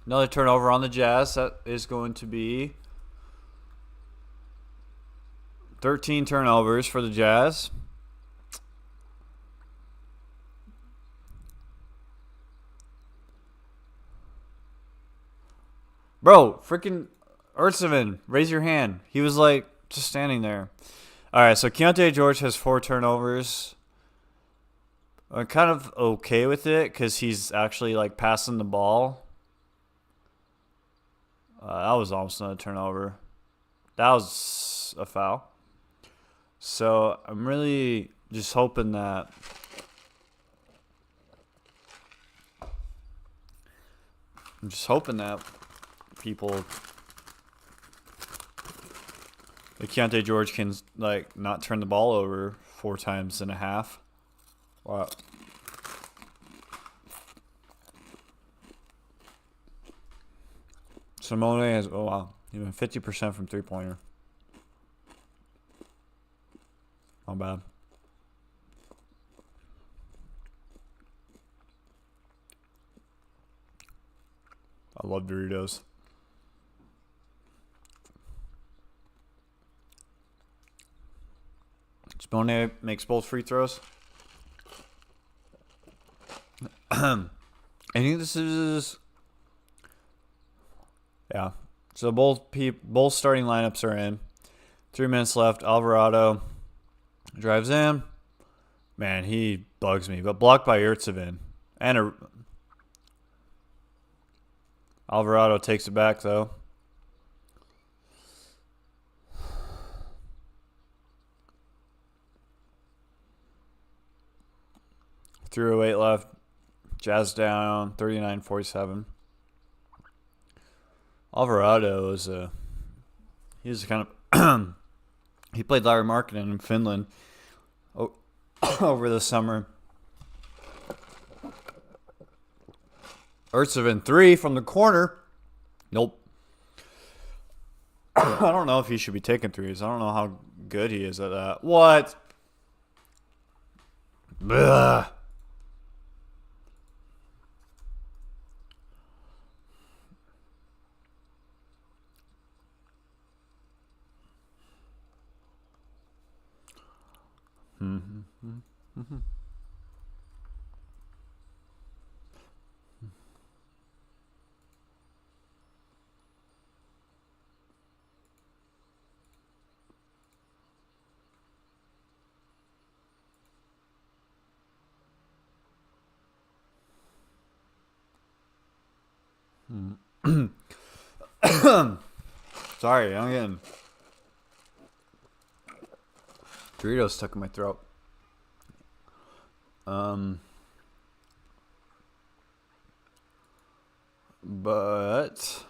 Another turnover on the Jazz. That is going to be 13 turnovers for the Jazz. Bro, freaking Ertzevin, raise your hand. He was like just standing there. All right, so Keontae George has 4 turnovers. I'm kind of okay with it because he's actually like passing the ball. That was almost not a turnover. That was a foul. So I'm really just hoping that people like Keontae George can like not turn the ball over 4 times and a half. Wow. Simone has even 50% from 3-pointer. Not bad. I love Doritos. Spone makes both free throws. I think this is... Yeah. So both starting lineups are in. 3 minutes left. Alvarado drives in. Man, he bugs me. But blocked by Ertzevin. And Alvarado takes it back, though. .308 left. Jazz down 39-47. Alvarado is he's kind of he played Lauri Markkanen in Finland over the summer. Ertzevin 3 from the corner. Nope. I don't know if he should be taking threes. I don't know how good he is at that. What? Ugh. Sorry, I'm getting Doritos stuck in my throat. But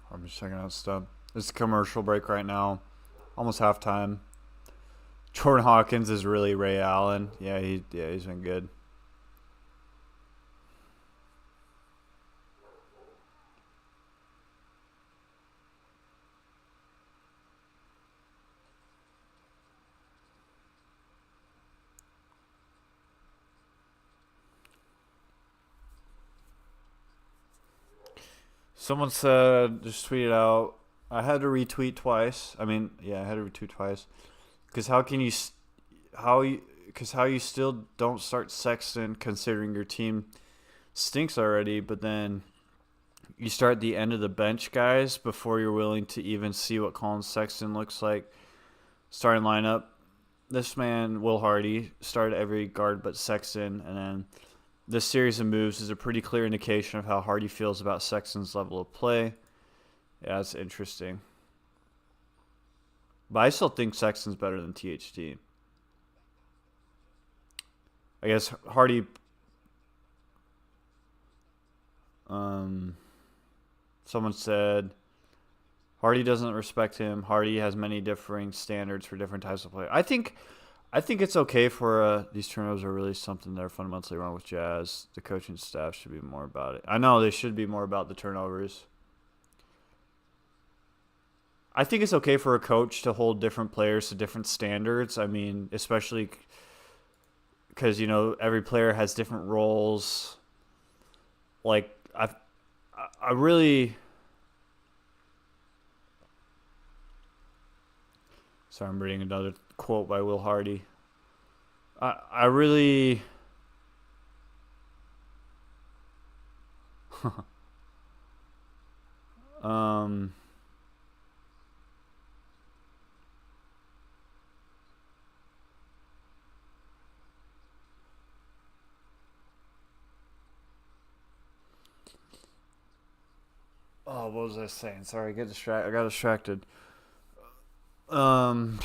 I'm just checking out stuff. It's a commercial break right now. Almost halftime. Jordan Hawkins is really Ray Allen. Yeah, he's been good. Someone said, just tweeted out, I had to retweet twice. I had to retweet twice. Because how you still don't start Sexton considering your team stinks already, but then you start the end of the bench guys before you're willing to even see what Colin Sexton looks like. Starting lineup, this man, Will Hardy, started every guard but Sexton, and then this series of moves is a pretty clear indication of how Hardy feels about Sexton's level of play. Yeah, it's interesting. But I still think Sexton's better than THT. I guess Hardy... someone said Hardy doesn't respect him. Hardy has many differing standards for different types of play. I think it's okay for these turnovers are really something that are fundamentally wrong with Jazz. The coaching staff should be more about it. I know they should be more about the turnovers. I think it's okay for a coach to hold different players to different standards. I mean, especially because, every player has different roles. Like, I really... Sorry, I'm reading another quote by Will Hardy. I really... Oh, what was I saying? Sorry, I got distracted. I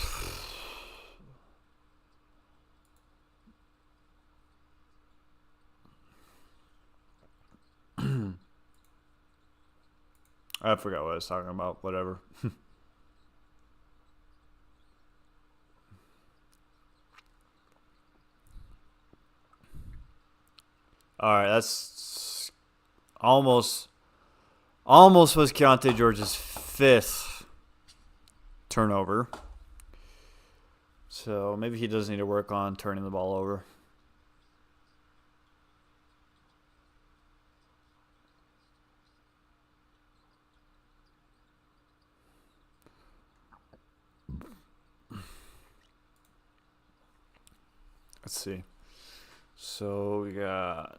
forgot what I was talking about. Whatever. All right, that's almost was Keontae George's 5th turnover. So maybe he does need to work on turning the ball over. Let's see. So we got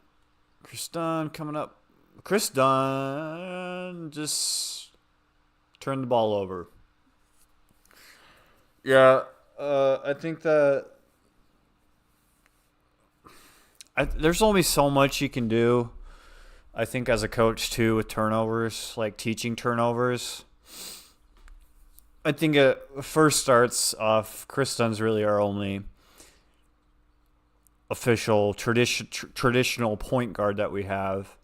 Chris Dunn coming up. Chris Dunn just turned the ball over. Yeah, I think that there's only so much you can do. I think as a coach too with turnovers, like teaching turnovers. I think it first starts off. Chris Dunn's really our only official traditional point guard that we have,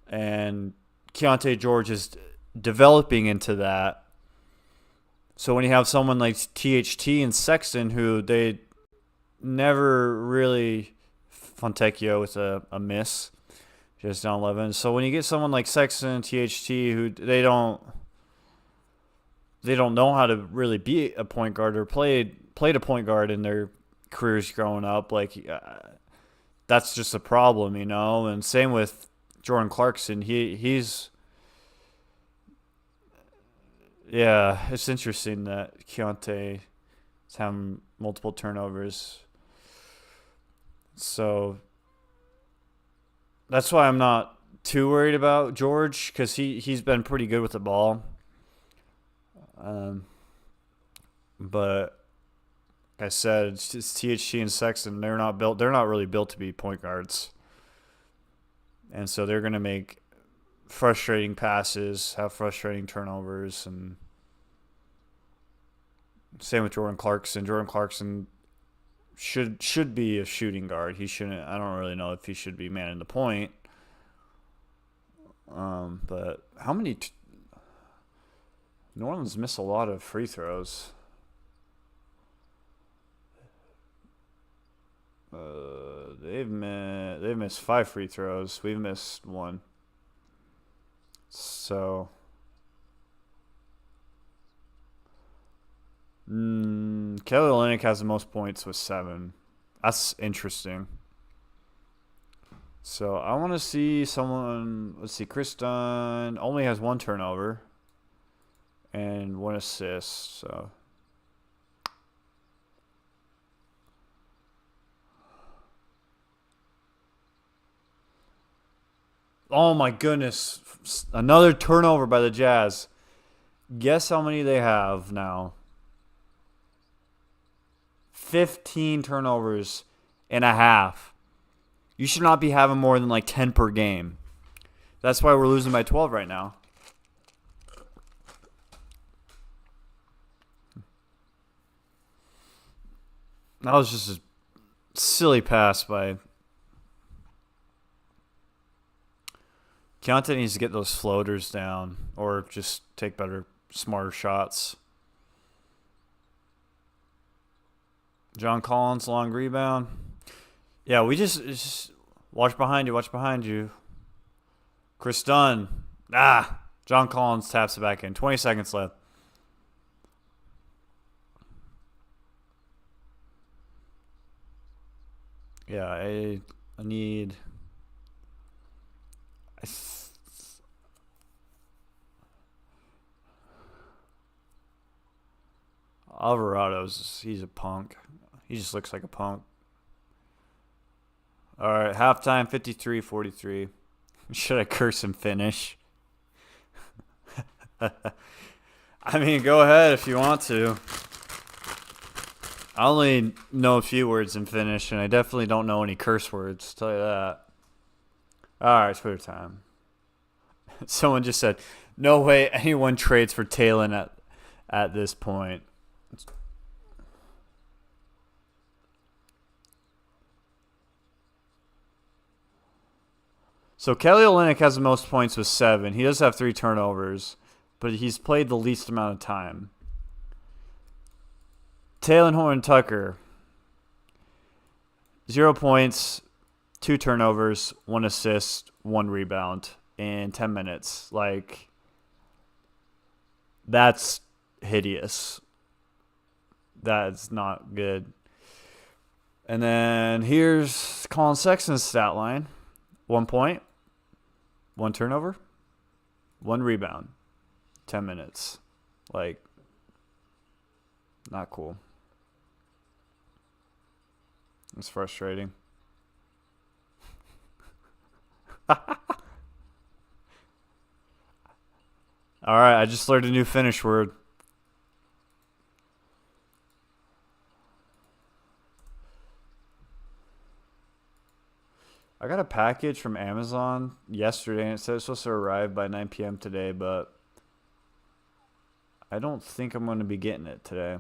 and Keontae George is developing into that. So when you have someone like THT and Sexton, who they never really Fontecchio with a miss, just down 11. So when you get someone like Sexton and THT, who they don't know how to really be a point guard or played a point guard in their careers growing up, like that's just a problem, you know. And same with Jordan Clarkson. He's it's interesting that Keontae is having multiple turnovers. So that's why I'm not too worried about George, because he's been pretty good with the ball. But like I said, it's THT and Sexton. They're not really built to be point guards, and so they're gonna make frustrating passes, have frustrating turnovers, and same with Jordan Clarkson. Jordan Clarkson should be a shooting guard. He shouldn't. I don't really know if he should be manning the point. But how many? New Orleans missed a lot of free throws. They've missed 5 free throws. We've missed 1. So Kelly Olynyk has the most points with 7. That's interesting. So I want to see someone. Let's see. Chris Dunn only has 1 turnover and 1 assist. So oh my goodness, another turnover by the Jazz. Guess how many they have now? 15 turnovers and a half. You should not be having more than like 10 per game. That's why we're losing by 12 right now. That was just a silly pass by Keontae. Needs to get those floaters down or just take better, smarter shots. John Collins, long rebound. Yeah, we just watch behind you. Watch behind you. Chris Dunn. John Collins taps it back in. 20 seconds left. Yeah, I need. He's a punk. He just looks like a punk. All right, halftime 53-43. Should I curse and finish? I mean, go ahead if you want to. I only know a few words in Finnish, and I definitely don't know any curse words, I'll tell you that. All right, Twitter time. Someone just said, no way anyone trades for Talon at this point. So Kelly Olynyk has the most points with 7. He does have 3 turnovers, but he's played the least amount of time. Taylor Horn Tucker, 0 points, 2 turnovers, 1 assist, 1 rebound in 10 minutes. Like, that's hideous. That's not good. And then here's Colin Sexton's stat line. 1 point, 1 turnover, 1 rebound, 10 minutes. Like, not cool. It's frustrating. All right, I just learned a new Finnish word. I got a package from Amazon yesterday, and it said it's supposed to arrive by 9 p.m. today, but I don't think I'm going to be getting it today.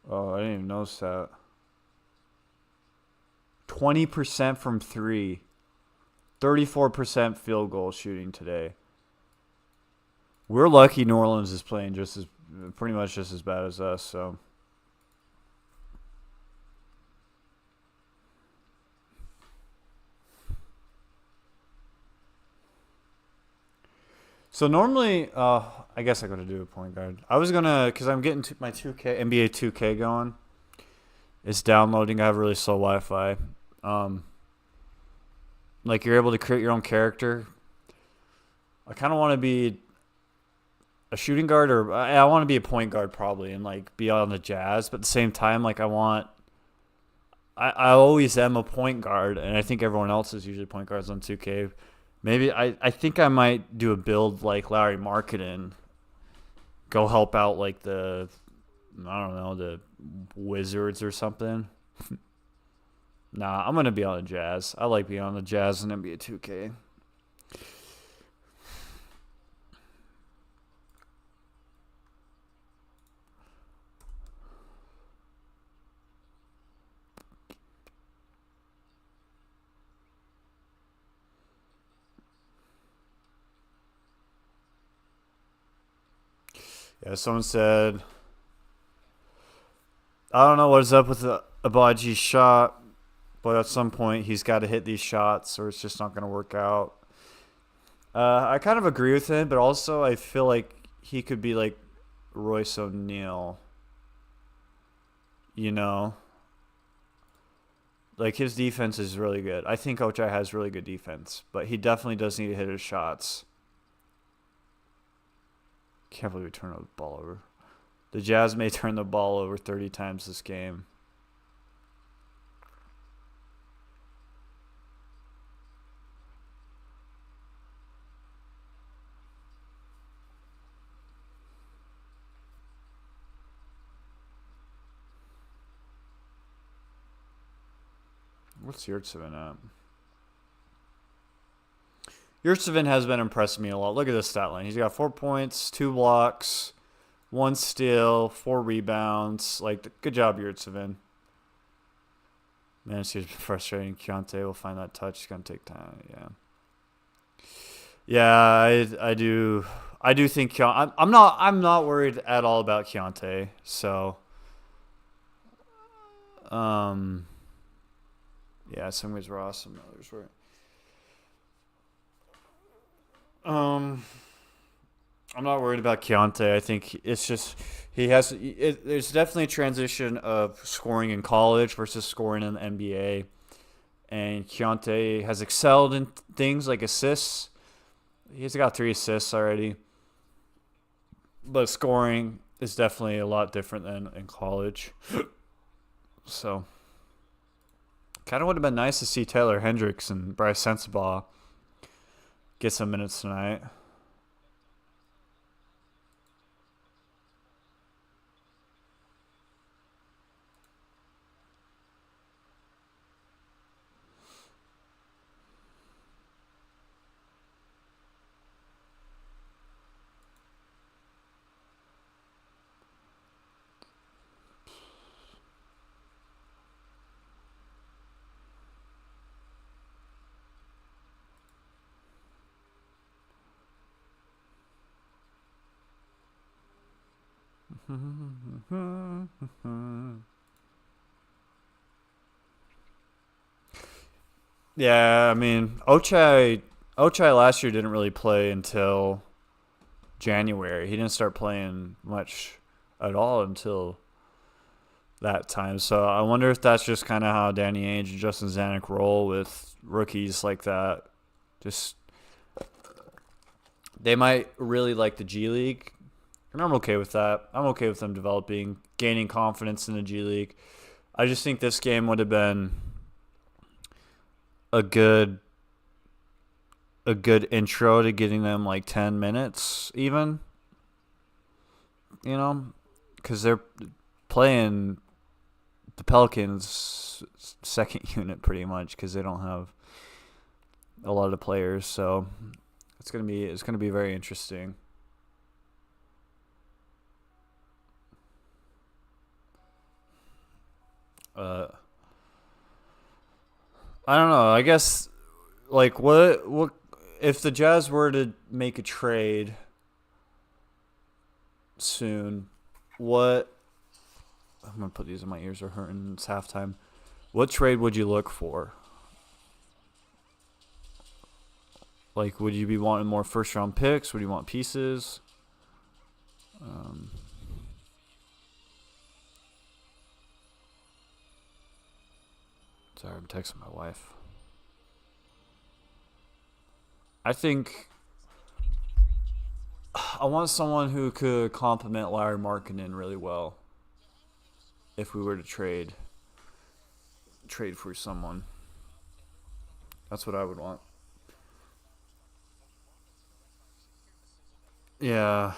Oh, I didn't even notice that. 20% from 3. 34% field goal shooting today. We're lucky New Orleans is playing pretty much just as bad as us, so. So normally, I guess I'm going to do a point guard. I was going to, because I'm getting my NBA 2K going. It's downloading. I have really slow Wi-Fi. Like, you're able to create your own character. I kind of want to be a shooting guard, or I want to be a point guard probably, and like be on the Jazz. But at the same time, like, I always am a point guard, and I think everyone else is usually point guards on 2K. Maybe I think I might do a build like Lauri Markkanen. Go help out like the Wizards or something. Nah, I'm gonna be on the Jazz. I like being on the Jazz and NBA 2K. Yeah, someone said, I don't know what is up with Abaji's shot, but at some point he's got to hit these shots or it's just not going to work out. I kind of agree with him, but also I feel like he could be like Royce O'Neal. You know? Like, his defense is really good. I think Ochai has really good defense, but he definitely does need to hit his shots. Can't believe we turned the ball over. The Jazz may turn the ball over 30 times this game. What's Yurtseven at? Yurtseven has been impressing me a lot. Look at this stat line. He's got 4 points, 2 blocks, 1 steal, 4 rebounds. Like, good job, Yurtseven. Man, it's just frustrating. Keontae will find that touch. It's gonna take time. Yeah, I do think Keontae. I'm not worried at all about Keontae. So, yeah, some ways were awesome. Others were. I'm not worried about Keontae. I think it's just there's definitely a transition of scoring in college versus scoring in the NBA. And Keontae has excelled in things like assists. He's got 3 assists already. But scoring is definitely a lot different than in college. So, kind of would have been nice to see Taylor Hendricks and Bryce Sensabaugh get some minutes tonight. Yeah, I mean, Ochai last year didn't really play until January. He didn't start playing much at all until that time. So I wonder if that's just kind of how Danny Ainge and Justin Zanuck roll with rookies like that. Just they might really like the G League, and I'm okay with that. I'm okay with them developing, gaining confidence in the G League. I just think this game would have been a good intro to getting them like 10 minutes even, because they're playing the Pelicans second unit pretty much because they don't have a lot of players. So it's gonna be very interesting. I don't know. I guess like what if the Jazz were to make a trade soon? What I'm gonna put these in my ears are hurting. It's halftime. What trade would you look for? Like, would you be wanting more first round picks? Would you want pieces? Sorry, I'm texting my wife. I think I want someone who could complement Lauri Markkanen really well. If we were to trade for someone, that's what I would want. Yeah.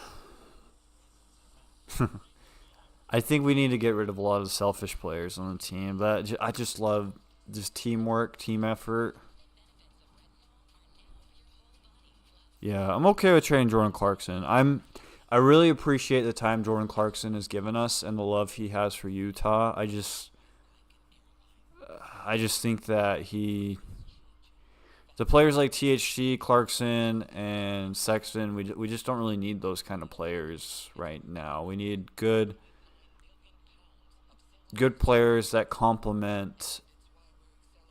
I think we need to get rid of a lot of selfish players on the team. But I just love just teamwork, team effort. Yeah, I'm okay with trading Jordan Clarkson. I really appreciate the time Jordan Clarkson has given us and the love he has for Utah. I just think that the players like THC, Clarkson, and Sexton, we just don't really need those kind of players right now. We need good players that complement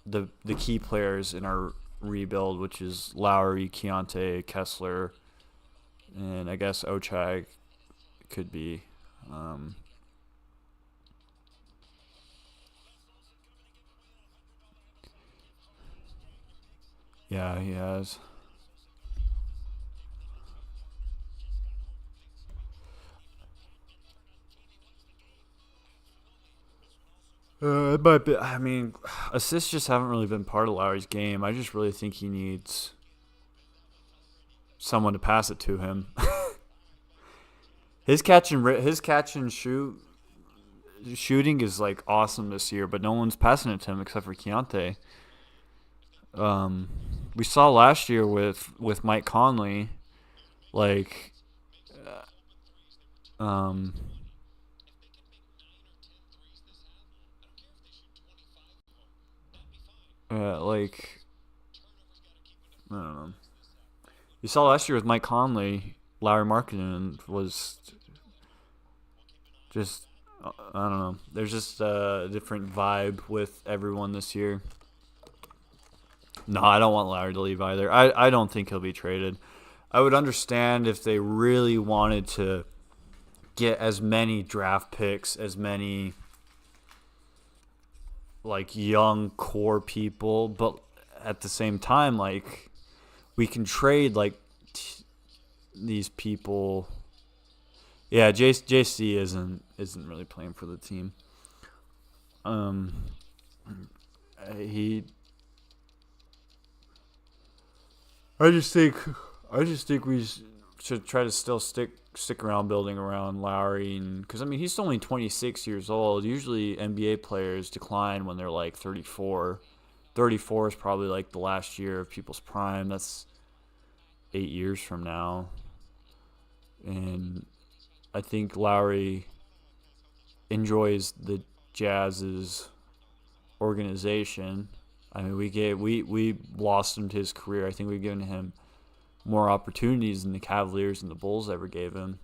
the key players in our rebuild, which is Lauri, Keontae, Kessler, and I guess Ochai could be. Yeah, he has. It might be. I mean, assists just haven't really been part of Lowry's game. I just really think he needs someone to pass it to him. His shooting is like awesome this year, but no one's passing it to him except for Keontae. We saw last year with Mike Conley, like, um, like I don't know. You saw last year with Mike Conley, Lauri Markkanen was just I don't know. There's just a different vibe with everyone this year. No, I don't want Lauri to leave either. I don't think he'll be traded. I would understand if they really wanted to get as many draft picks, as many like young core people, but at the same time, like we can trade like these people. Yeah, JC isn't really playing for the team. Um, he. I just think we should try to still stick around building around Lauri, and because I mean he's only 26 years old. Usually NBA players decline when they're like 34. 34 is probably like the last year of people's prime. That's 8 years from now, and I think Lauri enjoys the Jazz's organization. I mean, we blossomed his career. I think we've given him more opportunities than the Cavaliers and the Bulls ever gave him.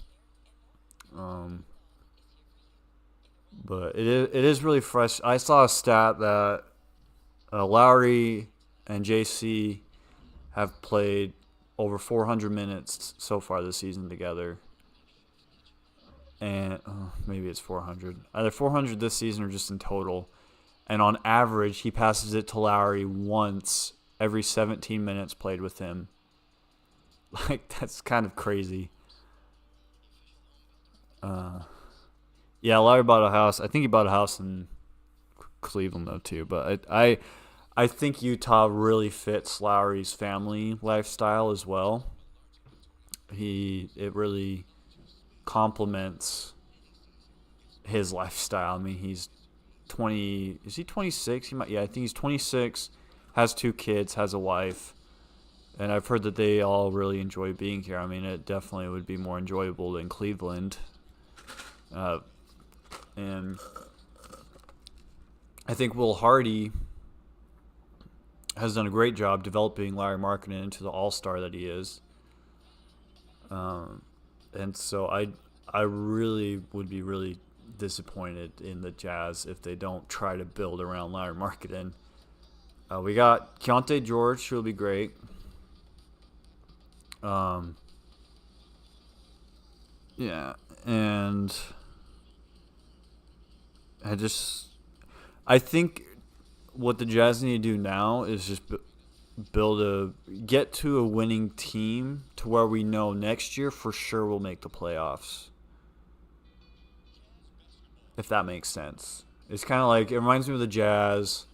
But it is really fresh. I saw a stat that Lauri and JC have played over 400 minutes so far this season together. And maybe it's 400. Either 400 this season or just in total. And on average, he passes it to Lauri once every 17 minutes played with him. Like, that's kind of crazy. Yeah, Lauri bought a house. I think he bought a house in Cleveland, though, too. But I think Utah really fits Lauri's family lifestyle as well. It really complements his lifestyle. I mean, he's 20. Is he 26? I think he's 26. Has 2 kids. Has a wife. And I've heard that they all really enjoy being here. I mean, it definitely would be more enjoyable than Cleveland. And I think Will Hardy has done a great job developing Lauri Markkanen into the all-star that he is. And so I really would be really disappointed in the Jazz if they don't try to build around Lauri Markkanen. We got Keontae George, who will be great. Yeah, and I think what the Jazz need to do now is just get to a winning team to where we know next year for sure we'll make the playoffs. If that makes sense. It's kind of like, it reminds me of the Jazz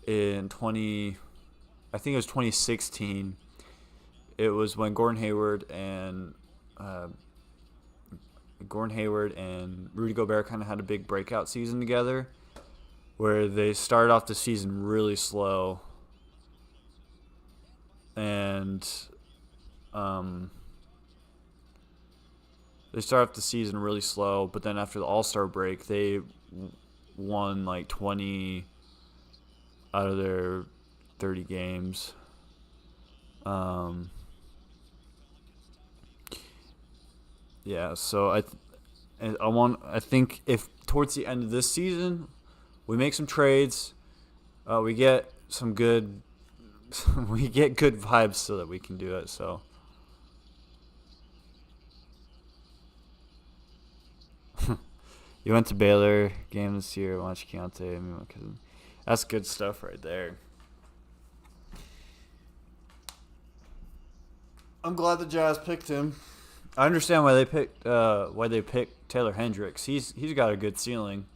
in I think it was 2016. It was when Gordon Hayward and Rudy Gobert kind of had a big breakout season together, where they started off the season really slow, and but then after the All-Star break, they won like 20 out of their 30 games. Yeah, so I think if towards the end of this season we make some trades, we get some good vibes so that we can do it. So you went to Baylor game this year, watched Keontae. I mean, that's good stuff right there. I'm glad the Jazz picked him. I understand why they picked Taylor Hendricks. He's got a good ceiling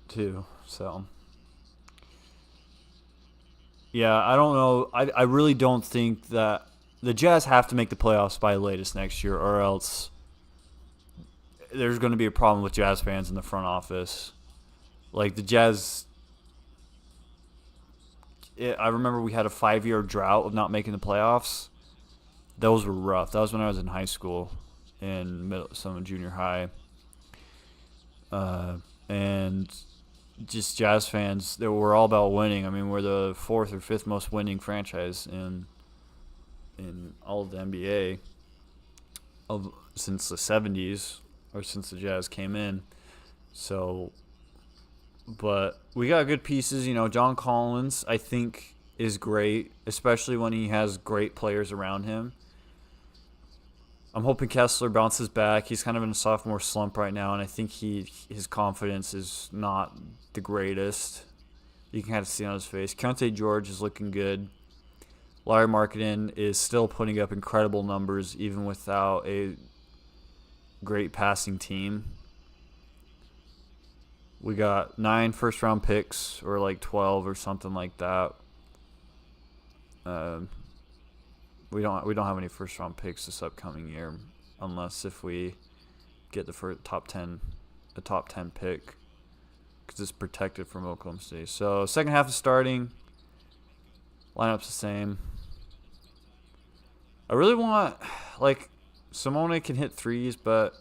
too. So yeah, I don't know. I really don't think that the Jazz have to make the playoffs by the latest next year, or else there's going to be a problem with Jazz fans in the front office. Like the Jazz, I remember we had a 5-year drought of not making the playoffs. Those were rough. That was when I was in high school, in junior high. And just Jazz fans, they were all about winning. I mean, we're the 4th or 5th most winning franchise in all of the NBA since the 70s, or since the Jazz came in. So, but we got good pieces. You know, John Collins, I think, is great, especially when he has great players around him. I'm hoping Kessler bounces back. He's kind of in a sophomore slump right now, and I think his confidence is not the greatest. You can kind of see on his face. Keontae George is looking good. Lauri Markkanen is still putting up incredible numbers even without a great passing team. We got 9 first-round picks, or like 12 or something like that. We don't have any first-round picks this upcoming year, unless if we get the top 10 pick, because it's protected from Oklahoma State. So second half is starting. Lineup's the same. I really want, like, Simone can hit threes, but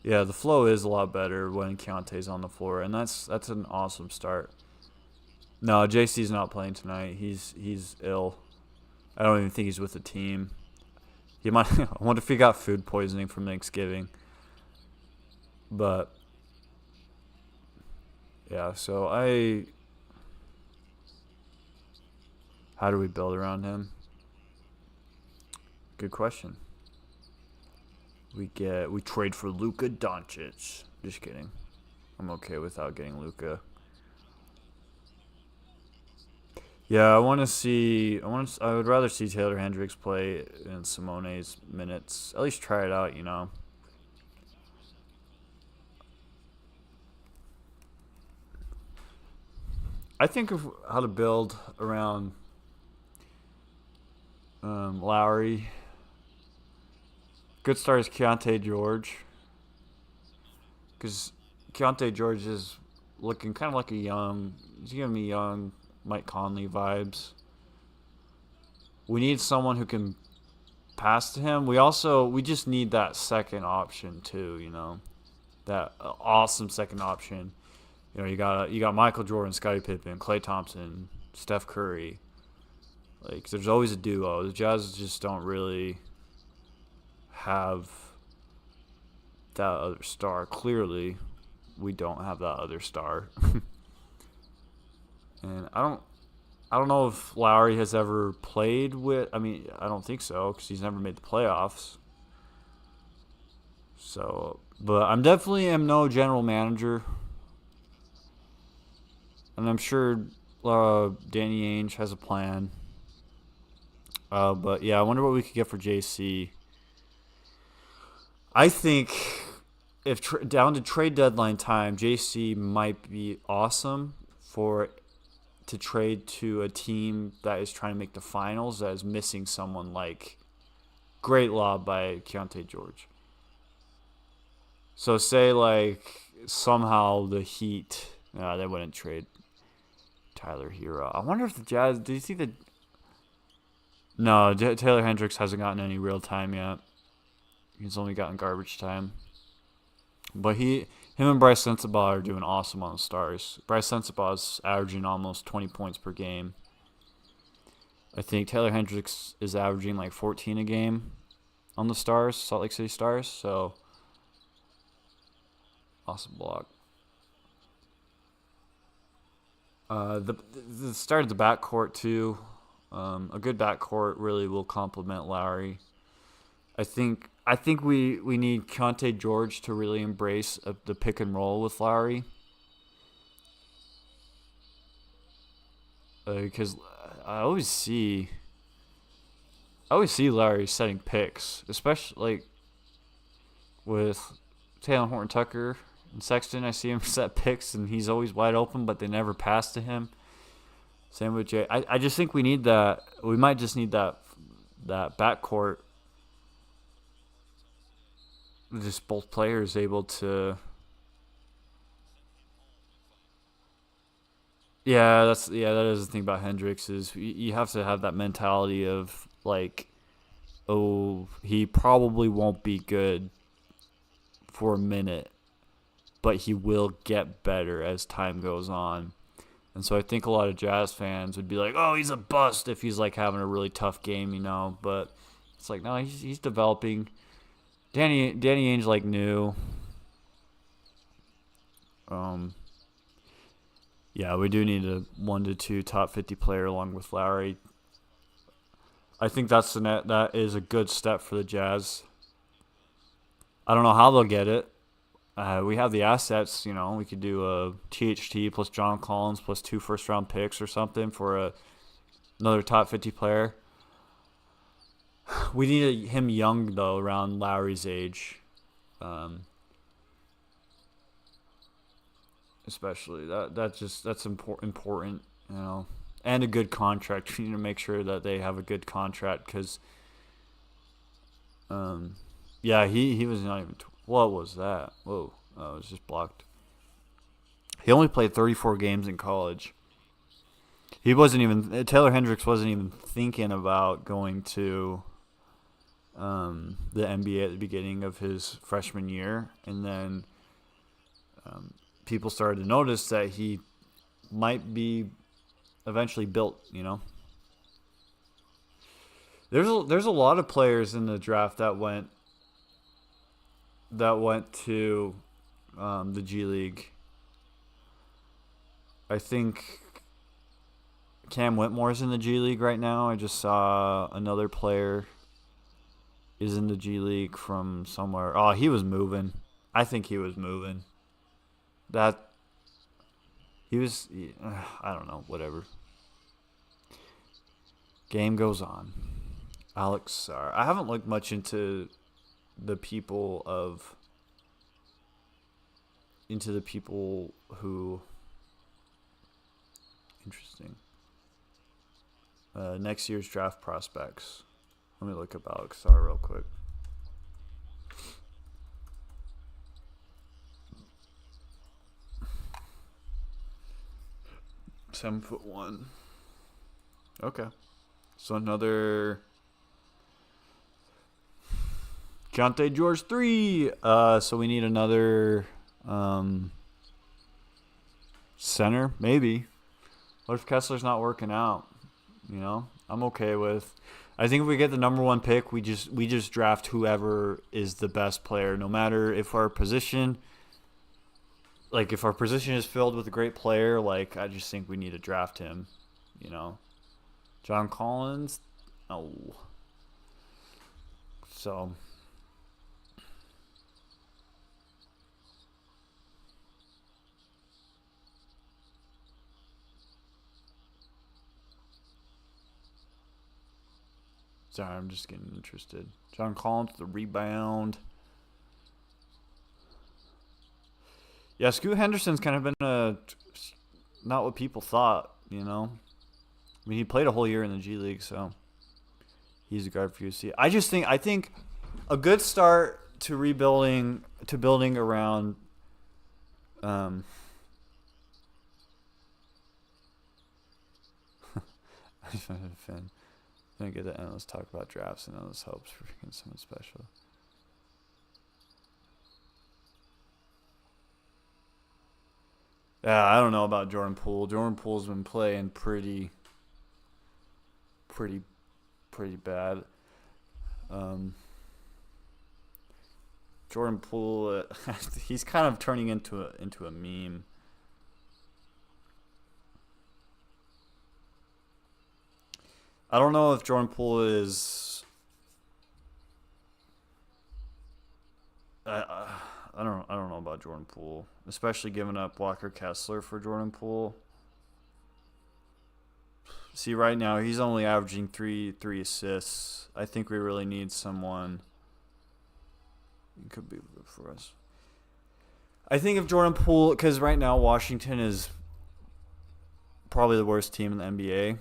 yeah, the flow is a lot better when Keontae's on the floor, and that's an awesome start. No, JC's not playing tonight. He's ill. I don't even think he's with the team. He might. I wonder if he got food poisoning from Thanksgiving. But yeah, so how do we build around him? Good question. We trade for Luka Doncic. Just kidding. I'm okay without getting Luka. Yeah, I want to see. I would rather see Taylor Hendricks play in Simone's minutes. At least try it out, you know. I think of how to build around Lauri. Good start is Keontae George, because Keontae George is looking kind of like he's giving me young Mike Conley vibes. We need someone who can pass to him. We just need that second option too, you know. That awesome second option. You know, you got Michael Jordan, Scottie Pippen, Klay Thompson, Steph Curry. Like, there's always a duo. The Jazz just don't really have that other star. Clearly, we don't have that other star. And I don't know if Lauri has ever played with. I mean, I don't think so, because he's never made the playoffs. So, but I'm definitely no general manager, and I'm sure Danny Ainge has a plan. But yeah, I wonder what we could get for JC. I think if down to trade deadline time, JC might be awesome to trade to a team that is trying to make the finals, that is missing someone like great lob by Keontae George. So say like somehow the Heat, they wouldn't trade Tyler Hero. I wonder if the Jazz. Do you see the? No, Taylor Hendricks hasn't gotten any real time yet. He's only gotten garbage time. But him and Bryce Sensabaugh are doing awesome on the Stars. Bryce Sensabaugh is averaging almost 20 points per game. I think Taylor Hendricks is averaging like 14 a game on the Stars, Salt Lake City Stars. So, awesome block. The start of the backcourt too. A good backcourt really will complement Lauri. I think we need Keontae George to really embrace the pick and roll with Lauri. Because I always see Lauri setting picks, especially like with Taylor Horton Tucker and Sexton. I see him set picks, and he's always wide open, but they never pass to him. Same with Jay. I just think we need that. We might just need that backcourt. Just both players able to. Yeah, that is the thing about Hendricks, is you have to have that mentality of like, oh, he probably won't be good for a minute, but he will get better as time goes on. And so I think a lot of Jazz fans would be like, oh, he's a bust if he's like having a really tough game, you know. But it's like, no, he's developing. Danny Ainge like knew. Yeah, we do need a 1 to 2 top 50 player along with Lauri. I think that is a good step for the Jazz. I don't know how they'll get it. We have the assets, you know. We could do a THT plus John Collins plus 2 first-round picks or something for another top 50 player. We need him young, though, around Lauri's age. Especially. That's important, you know. And a good contract. We need to make sure that they have a good contract because, yeah, he was not even... What was that? Whoa. Oh, it was just blocked. He only played 34 games in college. Taylor Hendricks wasn't even thinking about going to the NBA at the beginning of his freshman year. And then people started to notice that he might be eventually built, you know. There's a lot of players in the draft that went to the G League. I think Cam Whitmore's in the G League right now. I just saw another player is in the G League from somewhere. Oh, he was moving. I think he was moving. That he was. I don't know. Whatever. Game goes on. Alex Sarr. I haven't looked much into the people who. Interesting. Next year's draft prospects. Let me look up Alex Sarr real quick. (7'1". Okay. So another Jonte George 3. So we need another center, maybe. What if Kessler's not working out? You know, I'm okay with. I think if we get the number 1 pick, we just draft whoever is the best player, no matter if our position. Like, if our position is filled with a great player, like, I just think we need to draft him, you know. John Collins? No. So. Sorry, I'm just getting interested. John Collins, the rebound. Yeah, Scoot Henderson's kind of been not what people thought, you know. I mean, he played a whole year in the G League, so he's a guard for UC. I think a good start to building around I'm gonna get the endless talk about drafts and endless hopes for someone special. Yeah, I don't know about Jordan Poole. Jordan Poole's been playing pretty bad. Jordan Poole, he's kind of turning into a meme. I don't know if Jordan Poole is. I don't know about Jordan Poole, especially giving up Walker Kessler for Jordan Poole. See, right now he's only averaging three assists. I think we really need someone. It could be good for us. I think if Jordan Poole, because right now Washington is probably the worst team in the NBA.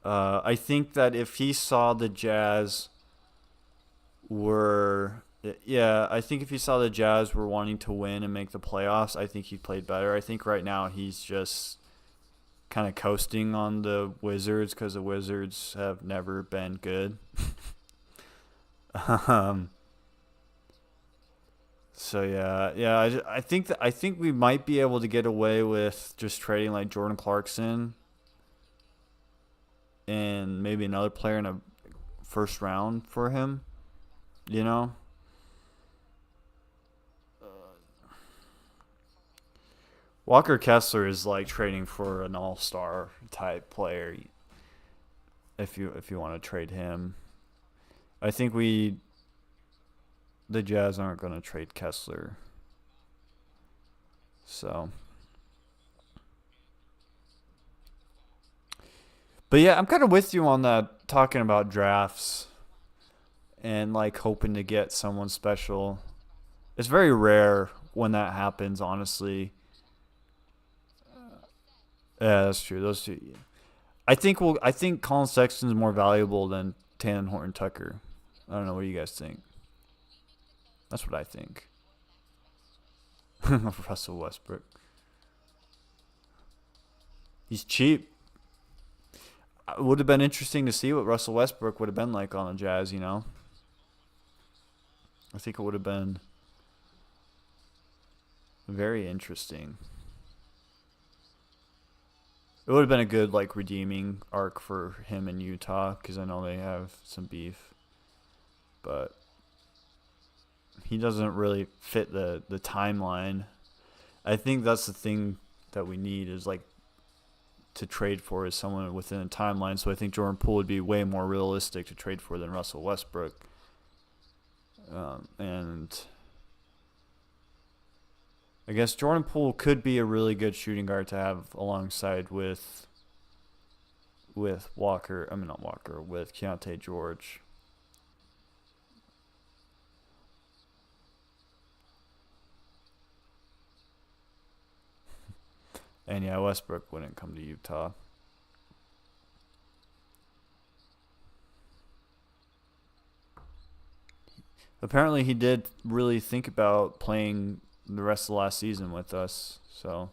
I think that if he saw the Jazz were wanting to win and make the playoffs, I think he played better. I think right now he's just kind of coasting on the Wizards because the Wizards have never been good. So yeah. I think we might be able to get away with just trading like Jordan Clarkson and maybe another player in a first round for him. You know. Walker Kessler is like trading for an all-star type player. If you want to trade him, I think the Jazz aren't going to trade Kessler. So, but yeah, I'm kind of with you on that, talking about drafts and like hoping to get someone special. It's very rare when that happens, honestly. Yeah, that's true. Those two. Yeah. I think Colin Sexton's more valuable than Tannen Horton Tucker. I don't know. What do you guys think? That's what I think. Russell Westbrook. He's cheap. It would have been interesting to see what Russell Westbrook would have been like on the Jazz, you know? I think it would have been very interesting. It would have been a good like redeeming arc for him in Utah because I know they have some beef. But he doesn't really fit the timeline. I think that's the thing that we need is like to trade for is someone within a timeline. So I think Jordan Poole would be way more realistic to trade for than Russell Westbrook. And I guess Jordan Poole could be a really good shooting guard to have alongside with Walker. I mean, not Walker, with Keontae George. And yeah, Westbrook wouldn't come to Utah. Apparently, he did really think about playing the rest of the last season with us. So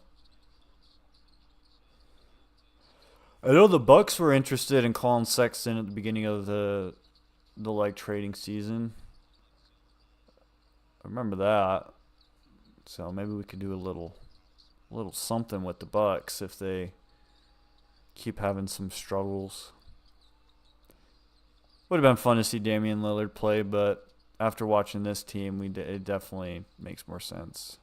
I know the Bucks were interested in Colin Sexton at the beginning of the like trading season. I remember that. So maybe we could do a little something with the Bucks if they keep having some struggles. Would have been fun to see Damian Lillard play, but after watching this team, it definitely makes more sense.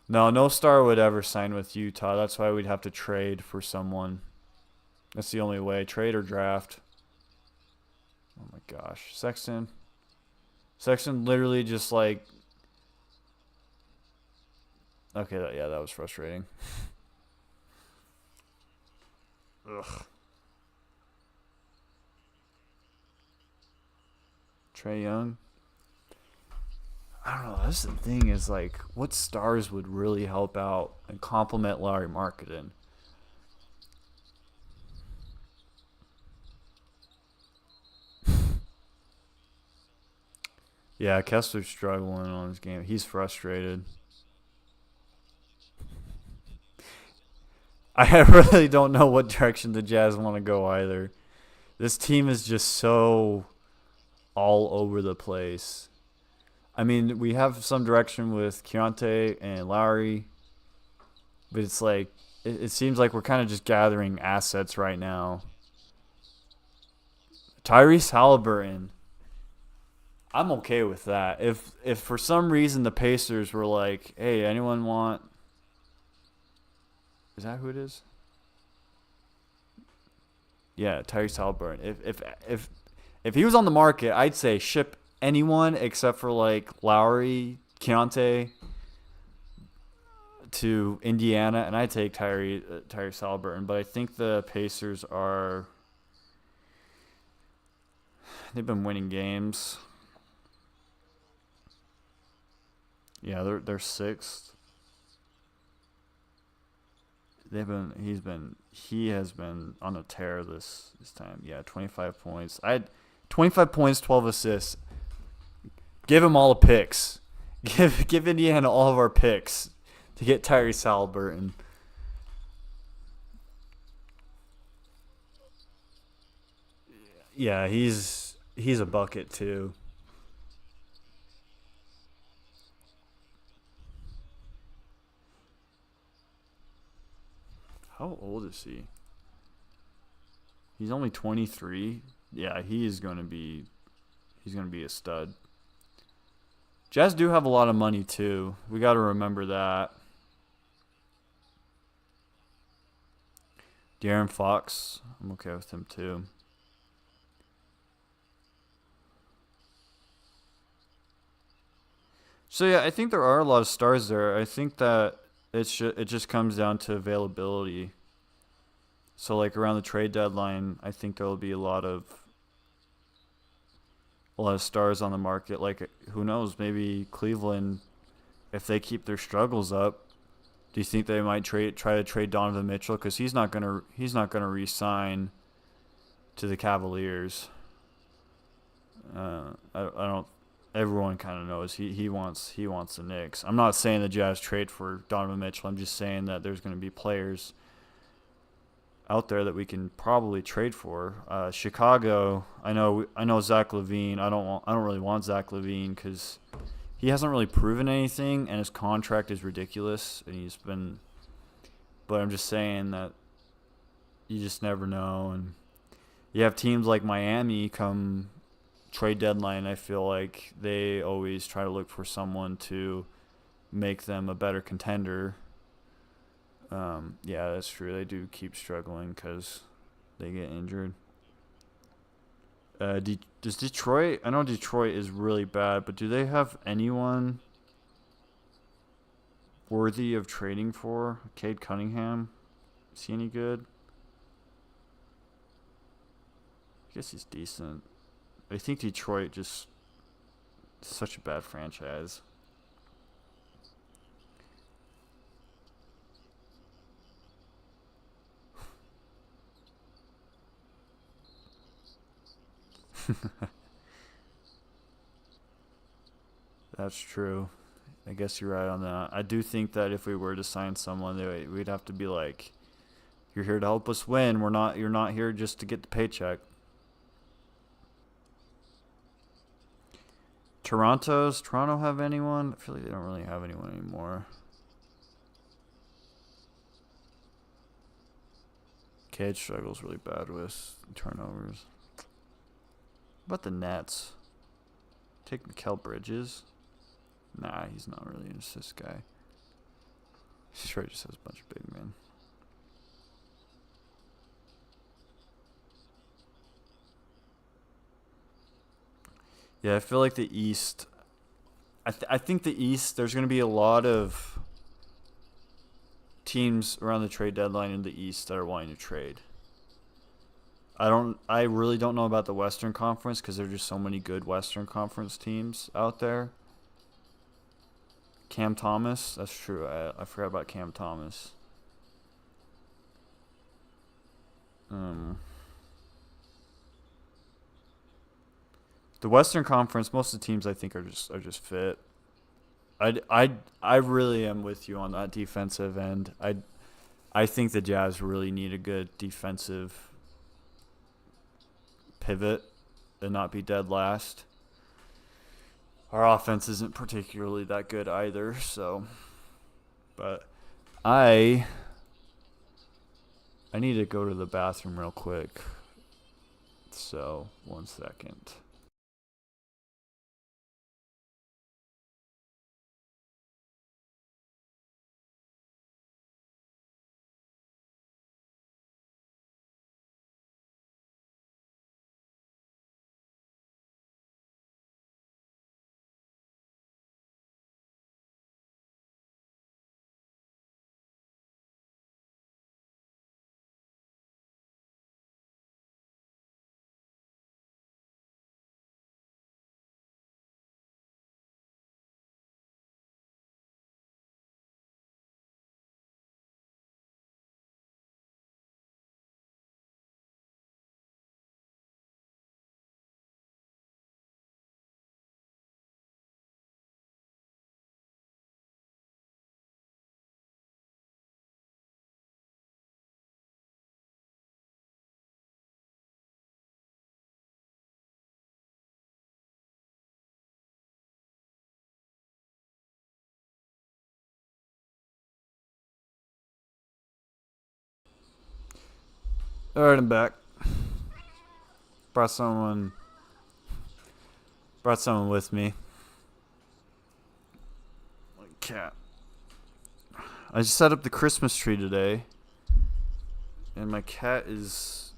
No star would ever sign with Utah. That's why we'd have to trade for someone. That's the only way. Trade or draft. Oh my gosh. Sexton literally just like... Okay, that was frustrating. Ugh. Trae Young. I don't know. That's the thing is like, what stars would really help out and complement Lauri Markkanen? Yeah, Kessler's struggling on his game. He's frustrated. I really don't know what direction the Jazz want to go either. This team is just so all over the place. I mean, we have some direction with Keontae and Lauri, but it's like it seems like we're kind of just gathering assets right now. Tyrese Halliburton, I'm okay with that. If for some reason the Pacers were like, hey, anyone want... Is that who it is? Yeah, Tyrese Halliburton. If he was on the market, I'd say ship anyone except for like Lauri, Keontae to Indiana, and I'd take Tyrese Halliburton. But I think the Pacers they've been winning games. Yeah, they're sixth. He has been on a tear this time. Yeah, 25 points. I had 25 points, 12 assists. Give him all the picks. Give Indiana all of our picks to get Tyrese Halliburton. Yeah, he's a bucket too. How old is he? He's only 23. Yeah, he's going to be a stud. Jazz do have a lot of money too. We got to remember that. De'Aaron Fox, I'm okay with him too. So yeah, I think there are a lot of stars there. I think that it just comes down to availability. So like around the trade deadline, I think there will be a lot of stars on the market. Like who knows, maybe Cleveland, if they keep their struggles up, do you think they might try to trade Donovan Mitchell because he's not gonna re-sign to the Cavaliers? I don't. Everyone kind of knows he wants the Knicks. I'm not saying the Jazz trade for Donovan Mitchell. I'm just saying that there's going to be players out there that we can probably trade for. Chicago, I know Zach LaVine. I don't really want Zach LaVine because he hasn't really proven anything, and his contract is ridiculous. And but I'm just saying that you just never know, and you have teams like Miami come trade deadline, I feel like they always try to look for someone to make them a better contender. Yeah, that's true. They do keep struggling because they get injured. Does Detroit? I know Detroit is really bad, but do they have anyone worthy of trading for? Cade Cunningham? Is he any good? I guess he's decent. I think Detroit just such a bad franchise. That's true. I guess you're right on that. I do think that if we were to sign someone, we'd have to be like, "You're here to help us win. We're not. You're not here just to get the paycheck." Toronto have anyone? I feel like they don't really have anyone anymore. Cade struggles really bad with turnovers. What about the Nets? Take Mikal Bridges? Nah, he's not really an assist guy. Detroit just has a bunch of big men. Yeah, I feel like the East. I think the East. There's going to be a lot of teams around the trade deadline in the East that are wanting to trade. I really don't know about the Western Conference because there's just so many good Western Conference teams out there. Cam Thomas, that's true. I forgot about Cam Thomas. The Western Conference, most of the teams I think are just fit. I really am with you on that defensive end. I think the Jazz really need a good defensive pivot and not be dead last. Our offense isn't particularly that good either, so but I need to go to the bathroom real quick. So, 1 second. All right, I'm back. Brought someone with me. My cat. I just set up the Christmas tree today, and my cat is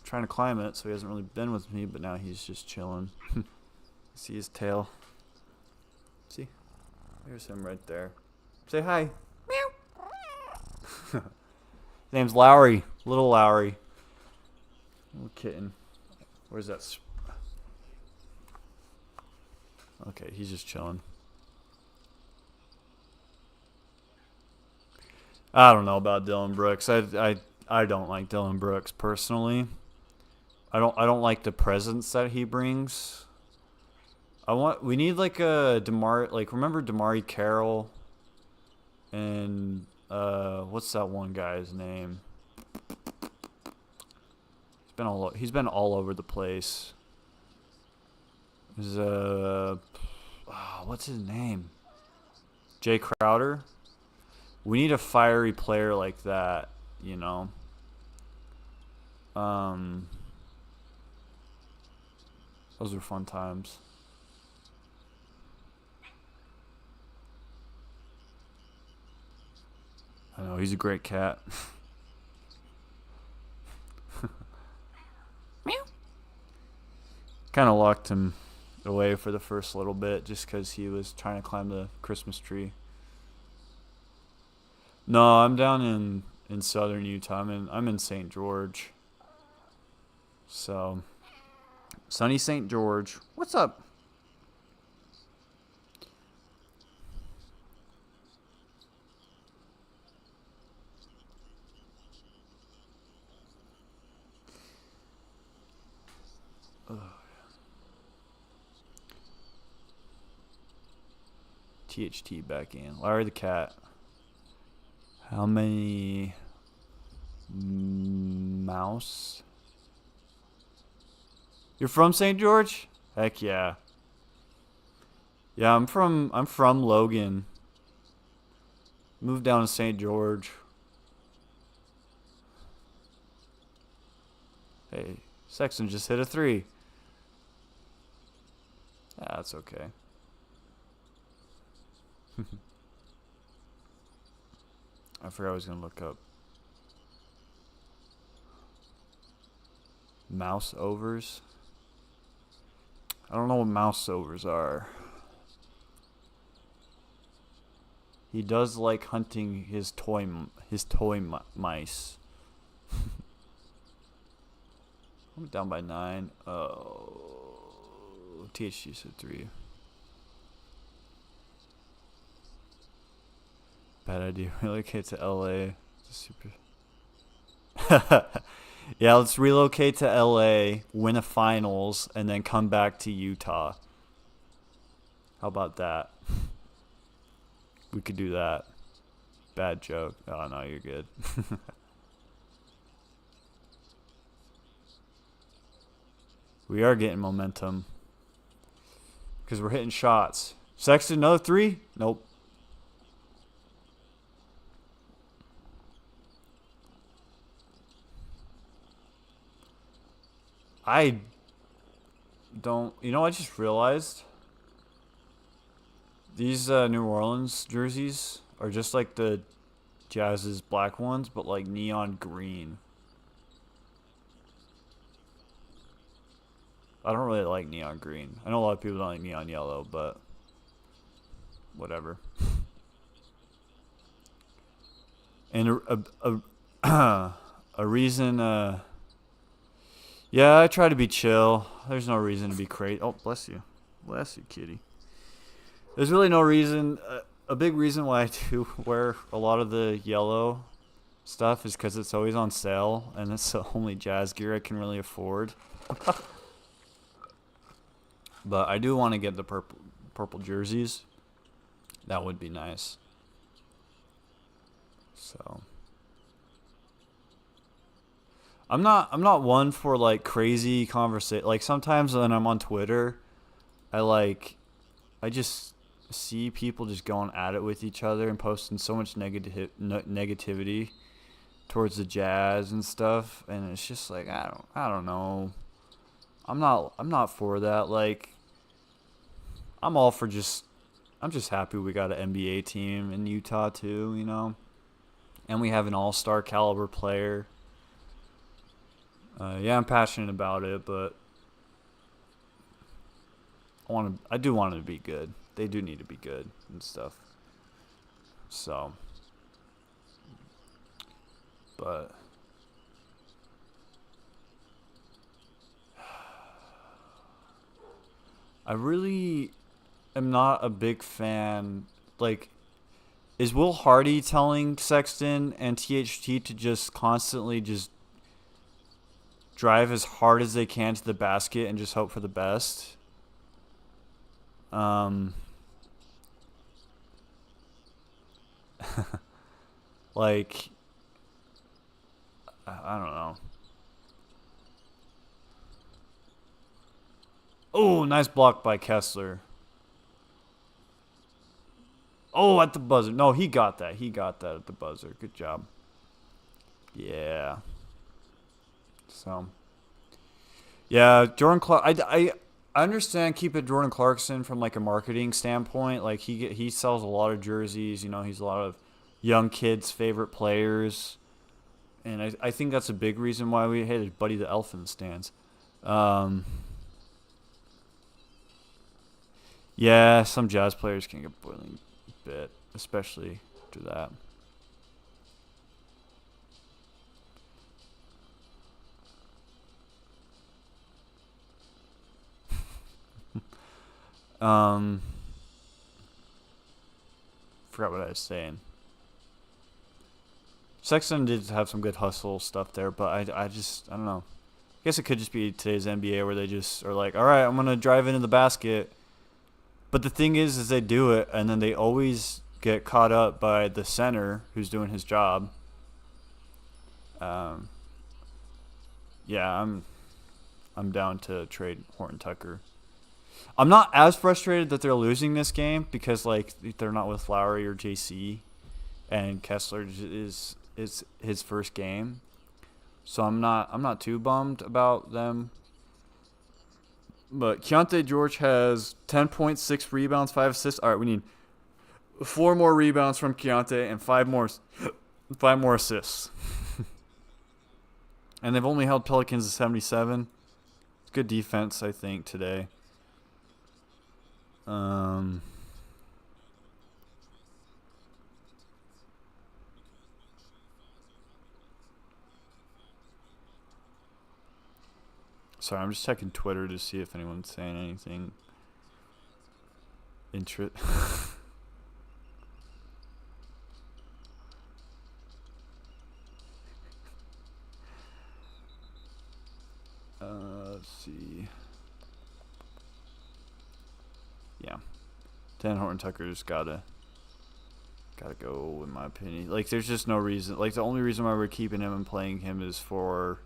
trying to climb it, so he hasn't really been with me, but now he's just chilling. See his tail? See? There's him right there. Say hi. Meow. His name's Lauri. Little Lauri. Little kitten. Where's that? Okay, he's just chilling. I don't know about Dylan Brooks. I don't like Dylan Brooks personally. I don't like the presence that he brings. We need like a remember Damari Carroll and what's that one guy's name? He's been all over the place. What's his name? Jay Crowder. We need a fiery player like that, you know. Those were fun times. I know, he's a great cat. Meow. Kind of locked him away for the first little bit just because he was trying to climb the Christmas tree. No, I'm down in southern Utah. I'm in St. George. So, sunny St. George. What's up? THT back in. Lauri the cat. How many mouse? You're from St. George? Heck yeah. Yeah, I'm from Logan. Moved down to St. George. Hey, Sexton just hit a 3. Yeah, that's okay. I forgot I was going to look up mouse overs. I don't know what mouse overs are. He does like hunting his toy mice. I'm down by 9. Oh, THG said 3. Bad idea. Relocate to LA. Super. Yeah, let's relocate to LA, win a finals, and then come back to Utah. How about that? We could do that. Bad joke. Oh, no, you're good. We are getting momentum. Because we're hitting shots. Sexton, another 3? Nope. I don't... You know, I just realized these New Orleans jerseys are just like the Jazz's black ones, but like neon green. I don't really like neon green. I know a lot of people don't like neon yellow, but whatever. And a reason... Yeah, I try to be chill. There's no reason to be crazy. Oh, bless you. Bless you, kitty. There's really no reason. A big reason why I do wear a lot of the yellow stuff is because it's always on sale, and it's the only Jazz gear I can really afford. But I do want to get the purple jerseys. That would be nice. So... I'm not one for like crazy conversation. Like sometimes when I'm on Twitter, I just see people just going at it with each other and posting so much negativity towards the Jazz and stuff, and it's just like I don't know. I'm not for that. Like I'm just happy we got an NBA team in Utah too, you know, and we have an all-star caliber player. Yeah, I'm passionate about it, but I do want it to be good. They do need to be good and stuff. So, but I really am not a big fan. Like, is Will Hardy telling Sexton and THT to just constantly just drive as hard as they can to the basket and just hope for the best? Like, I don't know. Oh, nice block by Kessler. Oh, at the buzzer. No, he got that. He got that at the buzzer. Good job. Yeah. So, yeah, Jordan Clark. I understand keep it Jordan Clarkson from like a marketing standpoint. Like he sells a lot of jerseys. You know, he's a lot of young kids' favorite players, and I think that's a big reason why we hated Buddy the Elf in the stands. Um, yeah, some Jazz players can get boiling a bit, especially after that. Um, forgot what I was saying. Sexton did have some good hustle stuff there, but I don't know. I guess it could just be today's NBA where they just are like, all right, I'm gonna drive into the basket. But the thing is they do it, and then they always get caught up by the center who's doing his job. Um, yeah, I'm down to trade Horton Tucker. I'm not as frustrated that they're losing this game because like they're not with Lauri or JC, and Kessler is his first game, so I'm not too bummed about them. But Keontae George has 10.6 rebounds, 5 assists. All right, we need 4 more rebounds from Keontae and five more assists. And they've only held Pelicans to 77. It's good defense, I think, today. Um, sorry, I'm just checking Twitter to see if anyone's saying anything. Let's see. Yeah, Dan Horton Tucker's gotta go in my opinion. Like, there's just no reason. Like, the only reason why we're keeping him and playing him is for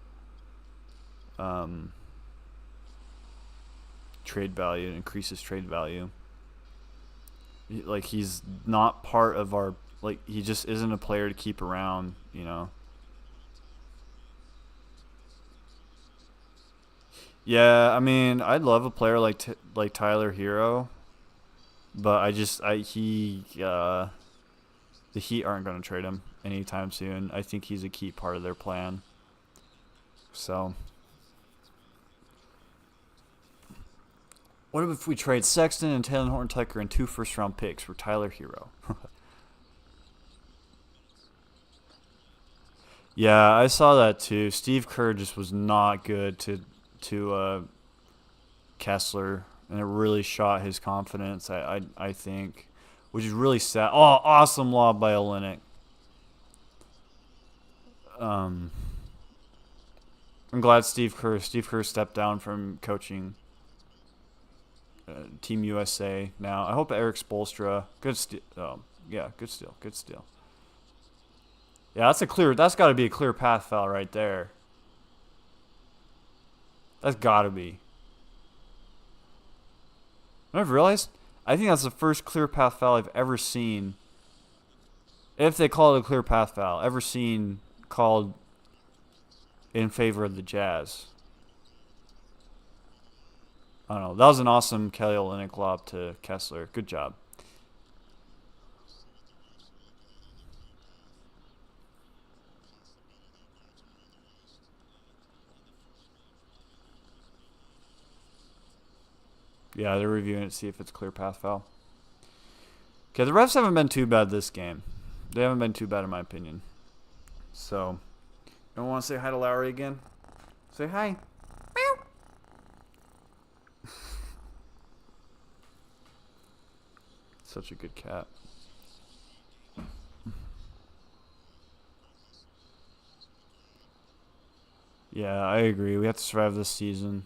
trade value, increases trade value. Like, he's not part of our, like, he just isn't a player to keep around, you know. Yeah, I mean, I'd love a player like Tyler Hero, but the Heat aren't going to trade him anytime soon. I think he's a key part of their plan. So, what if we trade Sexton and Taylor Horton Tucker and 2 first-round picks for Tyler Hero? Yeah, I saw that too. Steve Kerr just was not good to Kessler, and it really shot his confidence. I think, which is really sad. Oh, awesome lob by Olynyk. I'm glad Steve Kerr stepped down from coaching Team USA now. I hope Eric Spoelstra. Good steal. Yeah, good steal. Good steal. Yeah, that's got to be a clear path foul right there. That's got to be. I've realized, I think that's the first clear path foul I've ever seen. If they call it a clear path foul, ever seen called in favor of the Jazz. I don't know. That was an awesome Kelly Olynyk lob to Kessler. Good job. Yeah, they're reviewing it to see if it's clear path foul. Okay, the refs haven't been too bad this game. They haven't been too bad in my opinion. So, you don't want to say hi to Lauri again? Say hi. Meow. Such a good cat. Yeah, I agree. We have to survive this season.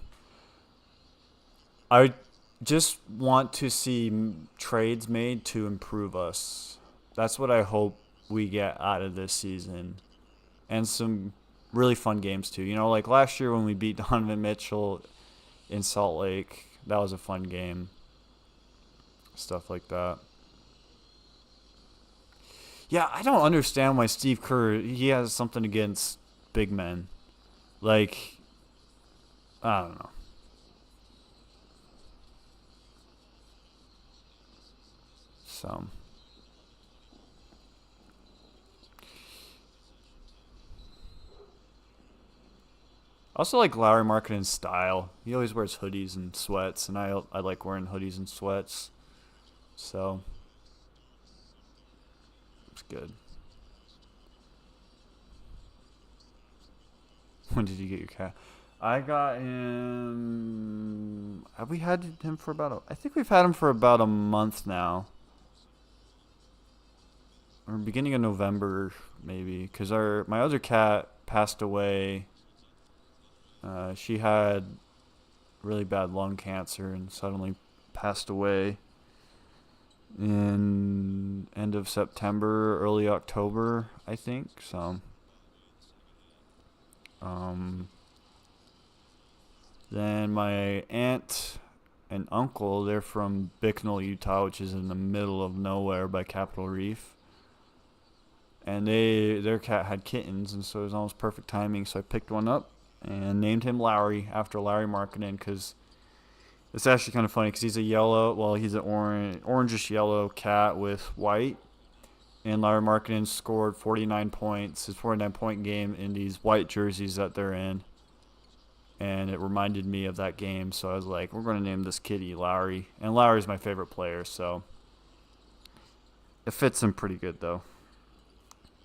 I just want to see trades made to improve us. That's what I hope we get out of this season. And some really fun games, too. You know, like last year when we beat Donovan Mitchell in Salt Lake, that was a fun game. Stuff like that. Yeah, I don't understand why Steve Kerr, he has something against big men. Like, I don't know. So. I also like Lauri Markkanen's style. He always wears hoodies and sweats, and I like wearing hoodies and sweats. So, it's good. When did you get your cat? I got him. Have we had him for about I think we've had him for about a month now. Or beginning of November, maybe. Because my other cat passed away. She had really bad lung cancer and suddenly passed away in end of September, early October, I think. So, then my aunt and uncle, they're from Bicknell, Utah, which is in the middle of nowhere by Capitol Reef. And their cat had kittens, and so it was almost perfect timing. So I picked one up and named him Lauri after Lauri Markkanen, because it's actually kind of funny because he's a yellow, well, he's an orangish yellow cat with white. And Lauri Markkanen scored 49 points, his 49-point game in these white jerseys that they're in. And it reminded me of that game, so I was like, we're going to name this kitty Lauri. And Lauri's my favorite player, so it fits him pretty good, though.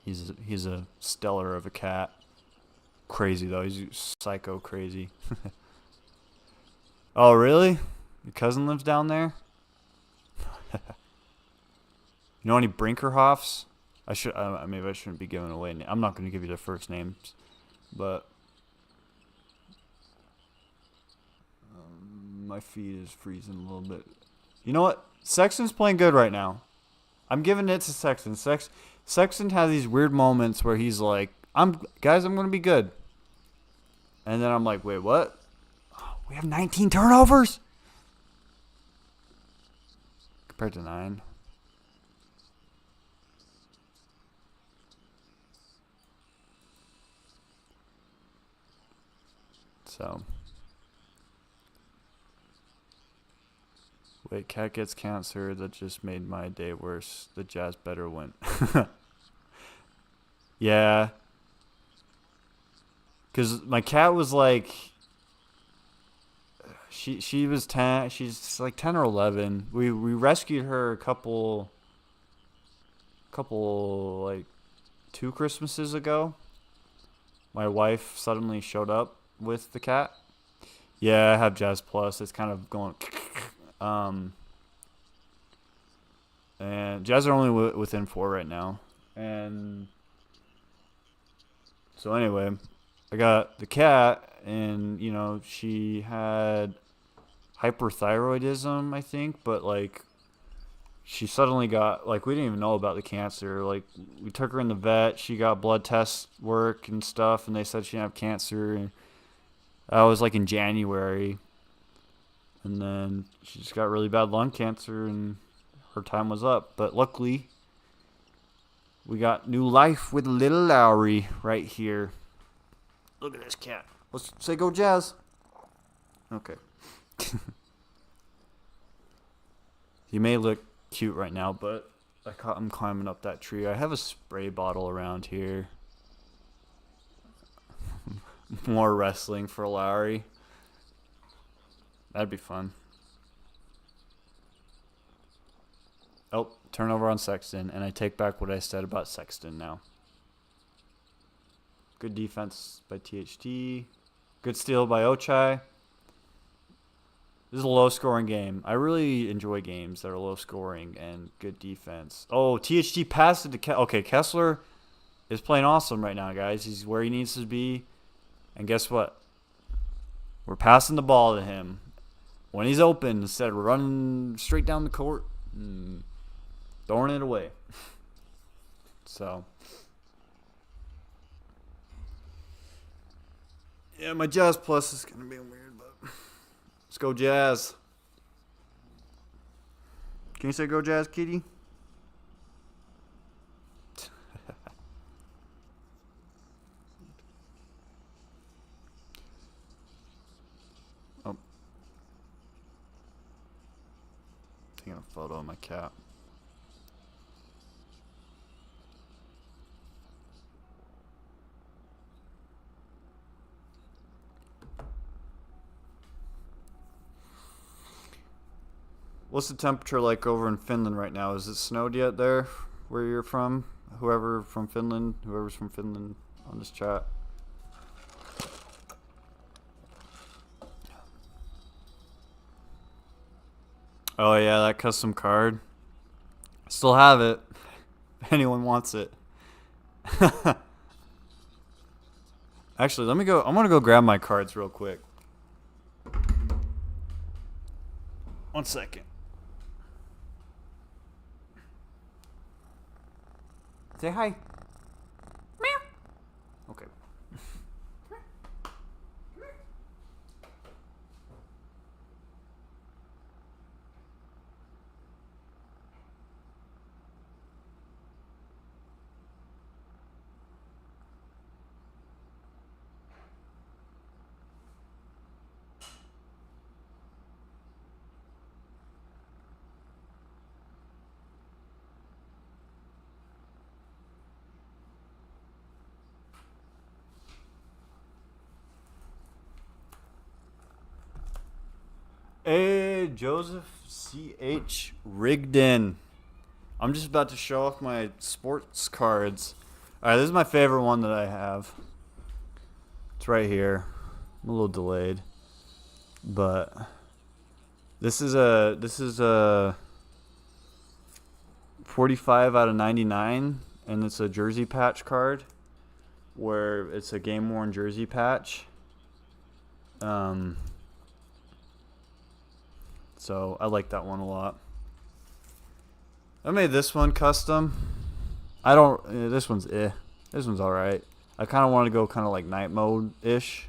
He's a stellar of a cat. Crazy, though. He's psycho crazy. Oh, really? Your cousin lives down there? You know any Brinkerhoffs? Maybe I shouldn't be giving away. I'm not going to give you their first names, but my feed is freezing a little bit. You know what? Sexton's playing good right now. I'm giving it to Sexton. Sexton has these weird moments where he's like, I'm going to be good. And then I'm like, wait, what? Oh, we have 19 turnovers? Compared to 9. So. Wait, cat gets cancer. That just made my day worse. The Jazz better win. Yeah. Because my cat was like, she was 10, she's like 10 or 11. We rescued her a couple like 2 Christmases ago. My wife suddenly showed up with the cat. Yeah, I have Jazz Plus. It's kind of going and Jazz are only within 4 right now. And so anyway, I got the cat, and she had hyperthyroidism, I think, but like she suddenly got, like, we didn't even know about the cancer. Like, we took her in the vet, she got blood test work and stuff, and they said she didn't have cancer. And that was like in January, and then she just got really bad lung cancer, and her time was up. But luckily, we got new life with little Lauri right here. Look at this cat. Let's say go Jazz. Okay. He may look cute right now, but I caught him climbing up that tree. I have a spray bottle around here. More wrestling for Lauri. That'd be fun. Oh, turnover on Sexton, and I take back what I said about Sexton now. Good defense by THT. Good steal by Ochai. This is a low-scoring game. I really enjoy games that are low-scoring and good defense. Oh, THT passed it to Kessler. Okay, Kessler is playing awesome right now, guys. He's where he needs to be. And guess what? We're passing the ball to him. When he's open, instead of running straight down the court and throwing it away. So, yeah, my Jazz Plus is going to be weird, but let's go Jazz. Can you say go Jazz, kitty? Oh. Taking a photo of my cat. What's the temperature like over in Finland right now? Is it snowed yet there where you're from? Whoever's from Finland on this chat. Oh yeah, that custom card. Still have it. If anyone wants it. Actually, let me go. I'm gonna go grab my cards real quick. 1 second. Say hi. Meow. Okay. Hey, Joseph C.H. Rigdon. I'm just about to show off my sports cards. Alright, this is my favorite one that I have. It's right here. I'm a little delayed. But this is a 45 out of 99, and it's a jersey patch card where it's a game worn jersey patch. So I like that one a lot. I made this one custom. This one's This one's alright. I kind of want to go kind of like night mode ish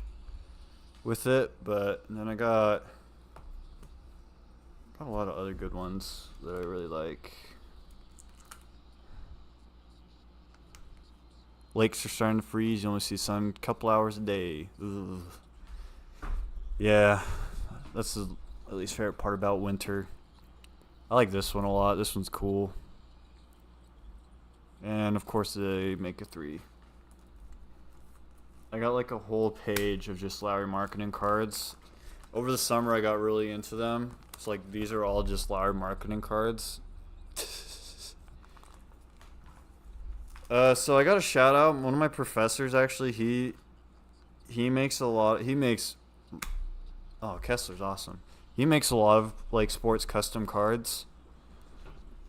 with it, but then I got a lot of other good ones that I really like. Lakes are starting to freeze. You only see sun a couple hours a day. Ugh. Yeah, that's the at least favorite part about winter. I like this one a lot. This one's cool. And of course they make a 3. I got like a whole page of just Lauri Markkanen cards. Over the summer I got really into them. It's like these are all just Lauri Markkanen cards. So I got a shout out. One of my professors actually, he makes oh, Kessler's awesome. He makes a lot of like sports custom cards,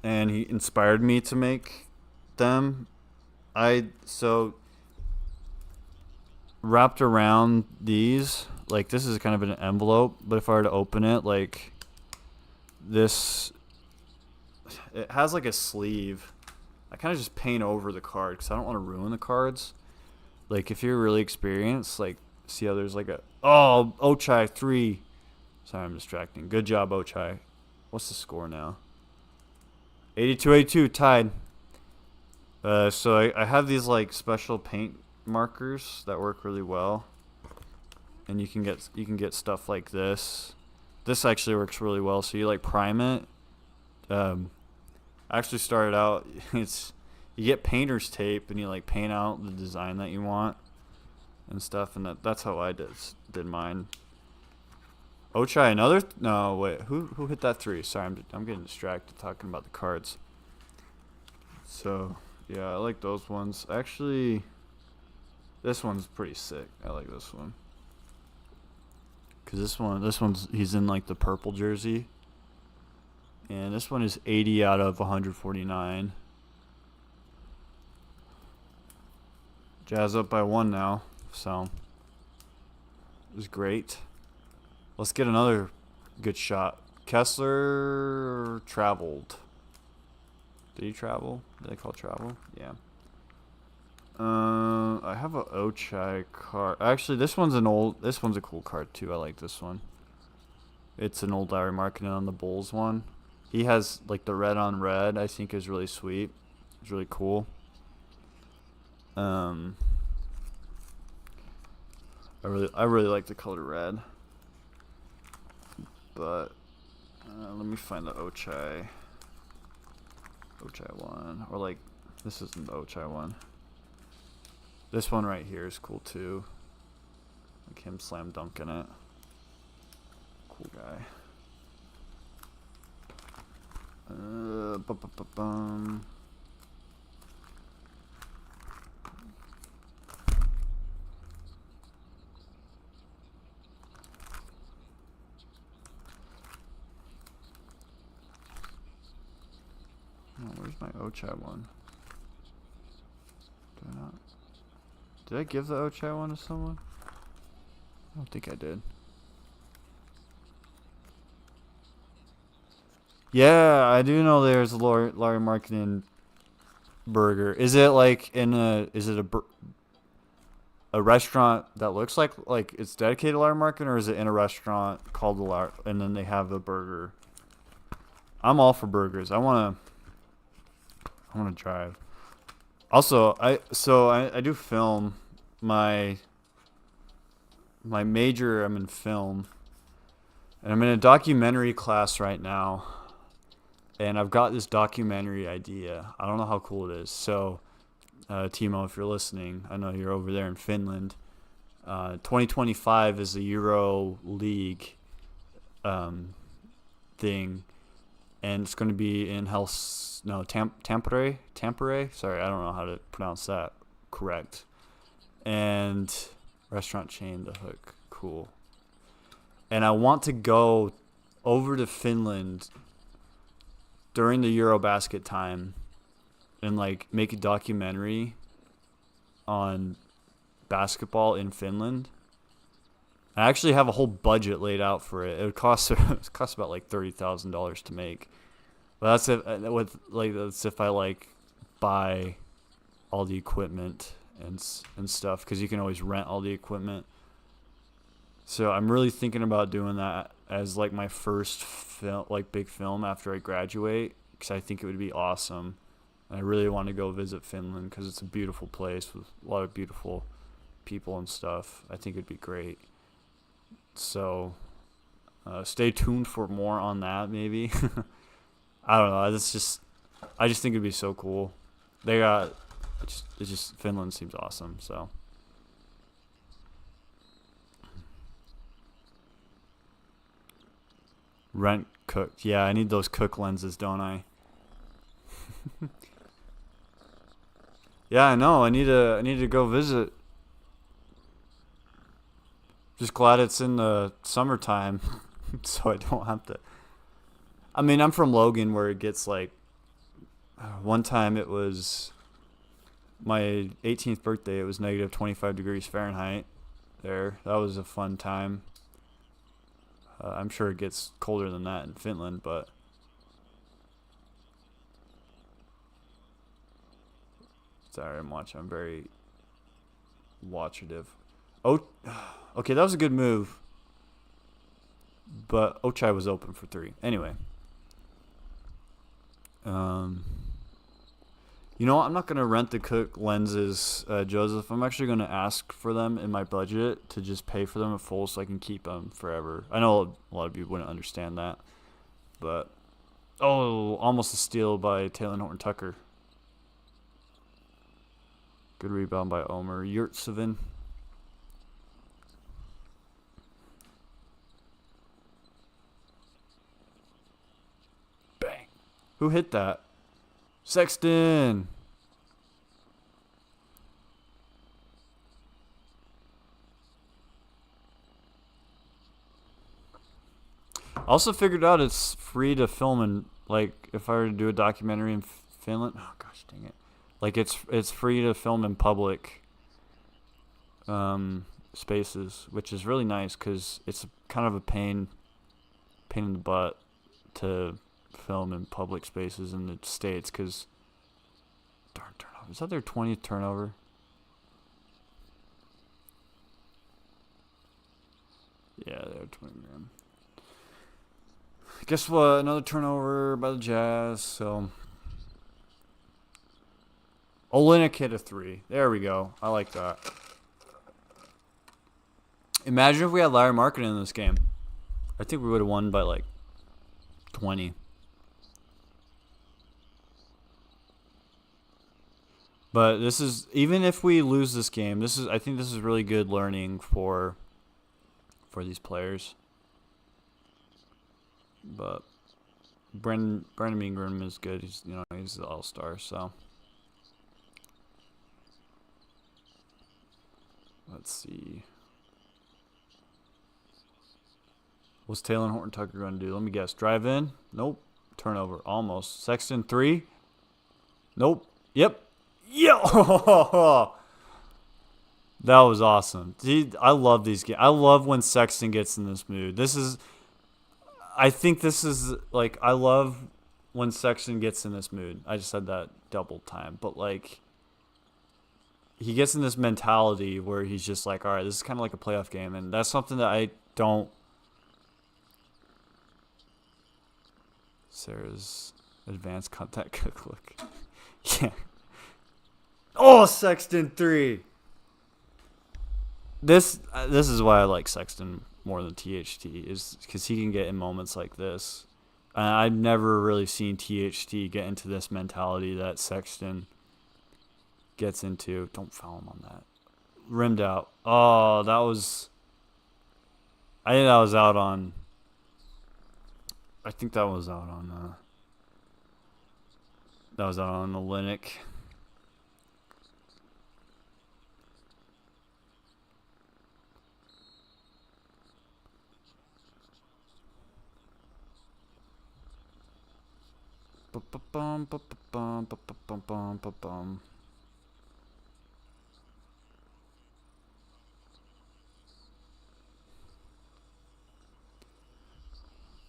and he inspired me to make them. So wrapped around these, like this is kind of an envelope, but if I were to open it, like this, it has like a sleeve. I kind of just paint over the card because I don't want to ruin the cards. Like if you're really experienced, like see how there's like Ochai 3. Sorry, I'm distracting. Good job, Ochai. What's the score now? 82-82, tied. So I have these like special paint markers that work really well, and you can get stuff like this. This actually works really well. So you like prime it. I actually started out. You get painter's tape and you like paint out the design that you want and stuff, and that's how I did mine. Ochai, another? No, wait. Who hit that 3? Sorry, I'm getting distracted talking about the cards. So, yeah, I like those ones. Actually, this one's pretty sick. I like this one. Because this one's, he's in like the purple jersey. And this one is 80 out of 149. Jazz up by 1 now. So, it was great. Let's get another good shot. Kessler traveled. Did he travel? Did they call it travel? Yeah. I have a Ochai card. Actually, this one's a cool card too. I like this one. It's an old Lauri Markkanen on the Bulls one. He has like the red on red. I think is really sweet. It's really cool. I really like the color red. But let me find the Ochai one, or like this isn't the Ochai one. This one right here is cool too. Like him slam dunking it. Cool guy. where's my Ochai one? Did I give the Ochai one to someone? I don't think I did. Yeah, I do know there's a Lauri Markkanen burger. Is it like is it a restaurant that looks like it's dedicated to Lauri Markkanen, or is it in a restaurant called the Lauri, and then they have the burger? I'm all for burgers. I wanna drive. Also, I do film. My major, I'm in film, and I'm in a documentary class right now. And I've got this documentary idea. I don't know how cool it is. So, Timo, if you're listening, I know you're over there in Finland. 2025 is the Euro League thing, and it's going to be in Tampere. Sorry, I don't know how to pronounce that correct. And restaurant chain, The Hook, cool. And I want to go over to Finland during the Eurobasket time and make a documentary on basketball in Finland. I actually have a whole budget laid out for it. It would cost about $30,000 to make. But that's if I buy all the equipment and stuff, because you can always rent all the equipment. So I'm really thinking about doing that as my first film, big film after I graduate, because I think it would be awesome. And I really want to go visit Finland because it's a beautiful place with a lot of beautiful people and stuff. I think it'd be great. So stay tuned for more on that, maybe. I don't know. I just think it'd be so cool. Finland seems awesome. So. Rent Cook. Yeah, I need those Cook lenses, don't I? Yeah, I know. I need to go visit. Just glad it's in the summertime, so I don't have to. I mean, I'm from Logan, where it gets one time it was my 18th birthday. It was negative 25 degrees Fahrenheit. There, that was a fun time. I'm sure it gets colder than that in Finland, but sorry, I'm very watchative. Oh, okay, that was a good move, but Ochai was open for 3. Anyway, you know what? I'm not gonna rent the Cook lenses, Joseph. I'm actually gonna ask for them in my budget to just pay for them in full so I can keep them forever. I know a lot of you wouldn't understand that, but almost a steal by Taylor Horton Tucker. Good rebound by Omer Yurtsevin. Bang! Who hit that? Sexton. I also figured out it's free to film in, if I were to do a documentary in Finland. Oh gosh, dang it! It's free to film in public spaces, which is really nice because it's kind of a pain in the butt to film in public spaces in the States, because darn turnover. Is that their 20th turnover? Yeah, they're 20 grand. Guess what? Another turnover by the Jazz. So Olynyk hit a 3. There we go. I like that. Imagine if we had Lauri Markkanen in this game. I think we would have won by 20. But this is, even if we lose this game, I think this is really good learning for these players. But Brandon Ingram is good. He's he's the all-star. So let's see. What's Taylor Horton Tucker going to do? Let me guess. Drive in? Nope. Turnover. Almost. Sexton 3? Nope. Yep. Yo! That was awesome. I love these games. I love when Sexton gets in this mood. I think this is, like, I love when Sexton gets in this mood. I just said that double time. But, like, he gets in this mentality where he's just like, all right, this is kind of like a playoff game. And that's something that I don't. Sarah's advanced contact cook look. Yeah. Oh, Sexton 3. This is why I like Sexton more than THT, is because he can get in moments like this. I've never really seen THT get into this mentality that Sexton gets into. Don't foul him on that. Rimmed out. Oh, that was. I think that was out on. I think that was out on. That was out on the Linux.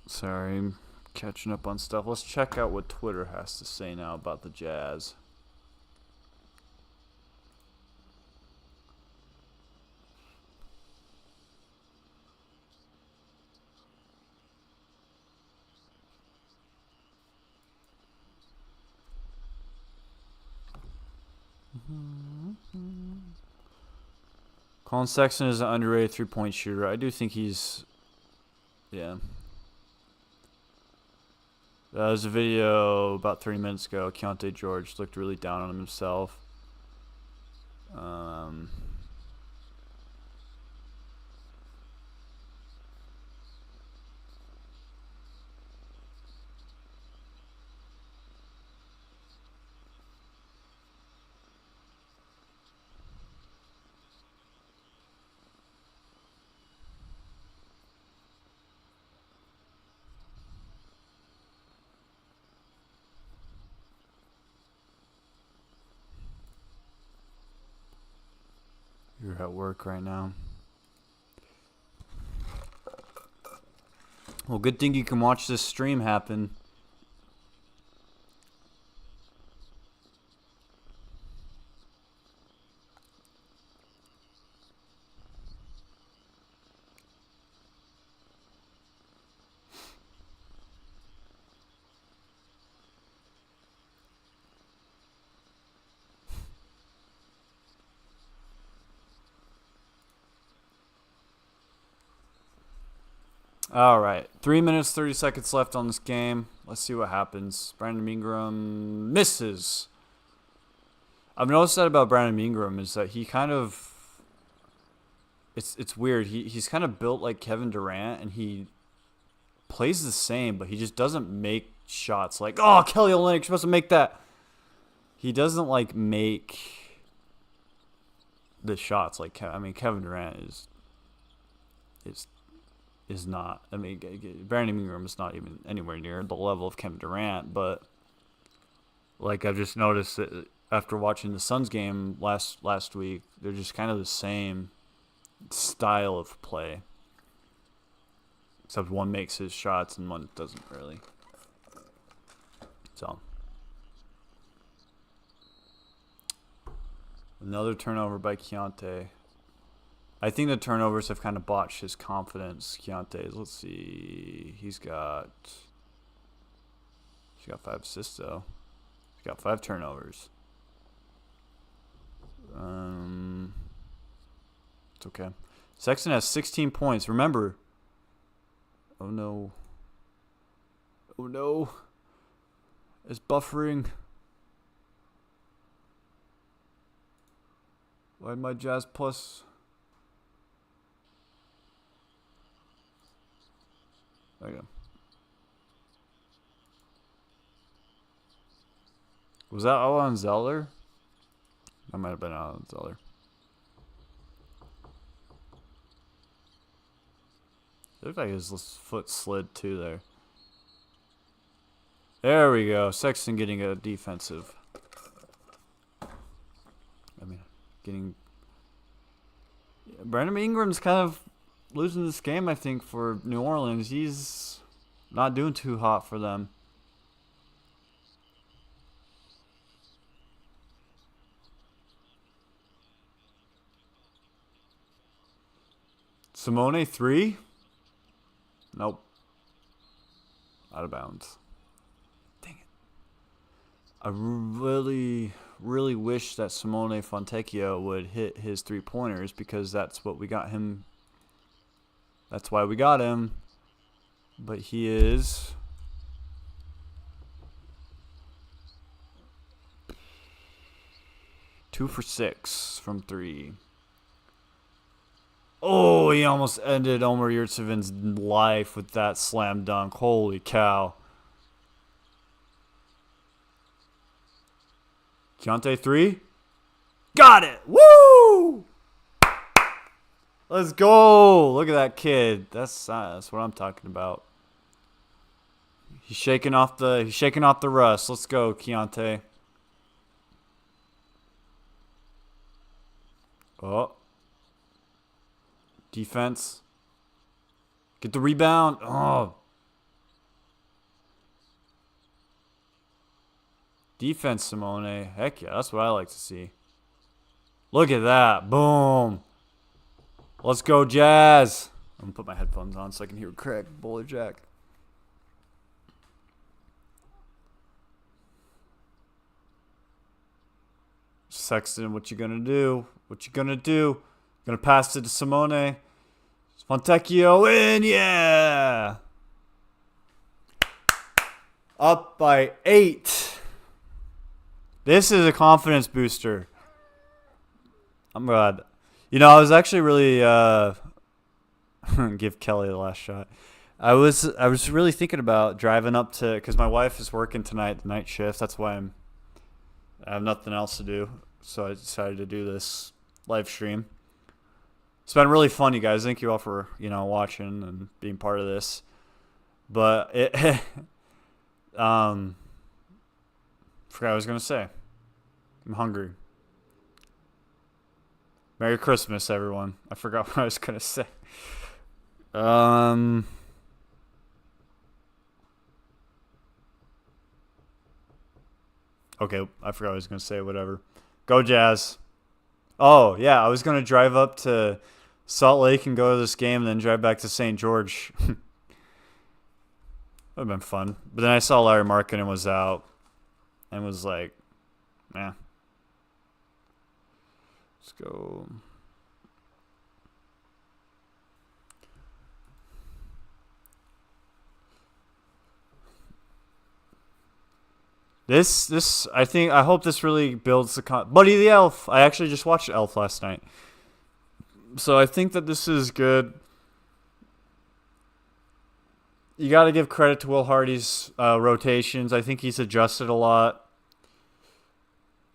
Sorry, I'm catching up on stuff. Let's check out what Twitter has to say now about the Jazz. Colin Sexton is an underrated three-point shooter. I do think he's, yeah. There's a video about 30 minutes ago. Keontae George looked really down on himself. You're at work right now. Well, good thing you can watch this stream happen. All right. 3 minutes, 30 seconds left on this game. Let's see what happens. Brandon Ingram misses. I've noticed that about Brandon Ingram is that he kind of... It's weird. He's kind of built like Kevin Durant, and he plays the same, but he just doesn't make shots like, oh, Kelly Olynyk, you're supposed to make that. He doesn't like make the shots like Kevin Durant is not. I mean, Brandon Ingram is not even anywhere near the level of Kevin Durant, but like I've just noticed that after watching the Suns game last week, they're just kind of the same style of play, except one makes his shots and one doesn't really. So another turnover by Keontae. I think the turnovers have kind of botched his confidence. Keontae's. Let's see. He's got 5 assists though. He's got 5 turnovers. It's okay. Sexton has 16 points. Remember. Oh no. Oh no. It's buffering. Why my Jazz plus? There you go. Was that all on Zeller? That might have been all on Zeller. It looked like his foot slid too there. There we go. Sexton getting a defensive. Brandon Ingram's kind of losing this game, I think, for New Orleans. He's not doing too hot for them. Simone 3? Nope. Out of bounds. Dang it. I really wish that Simone Fontecchio would hit his 3-pointers because that's what we got him. That's why we got him. But he is... Two for 6 from 3. Oh, he almost ended Omer Yurtseven's life with that slam dunk. Holy cow. Keontae 3. Got it. Woo! Let's go. Look at that kid. That's what I'm talking about. He's shaking off the rust. Let's go, Keontae. Oh. Defense. Get the rebound. Oh. Defense, Simone. Heck yeah, that's what I like to see. Look at that. Boom. Let's go, Jazz. I'm going to put my headphones on so I can hear Craig Bowler Jack. Sexton, what you going to do? What you going to do? Going to pass it to Simone. Fontecchio in, yeah! Up by 8. This is a confidence booster. I'm glad. You know, I was actually really give Kelly the last shot. I was really thinking about driving up to, because my wife is working tonight, the night shift. That's why I have nothing else to do. So I decided to do this live stream. It's been really fun, you guys. Thank you all for, watching and being part of this. But forgot what I was going to say. I'm hungry. Merry Christmas, everyone. I forgot what I was going to say. Okay, I forgot what I was going to say. Whatever. Go Jazz. Oh, yeah, I was going to drive up to Salt Lake and go to this game and then drive back to St. George. Would have been fun. But then I saw Lauri Markkanen was out and was like, eh. Let's go. This I hope this really builds the Buddy the Elf. I actually just watched Elf last night. So I think that this is good. You got to give credit to Will Hardy's rotations. I think he's adjusted a lot.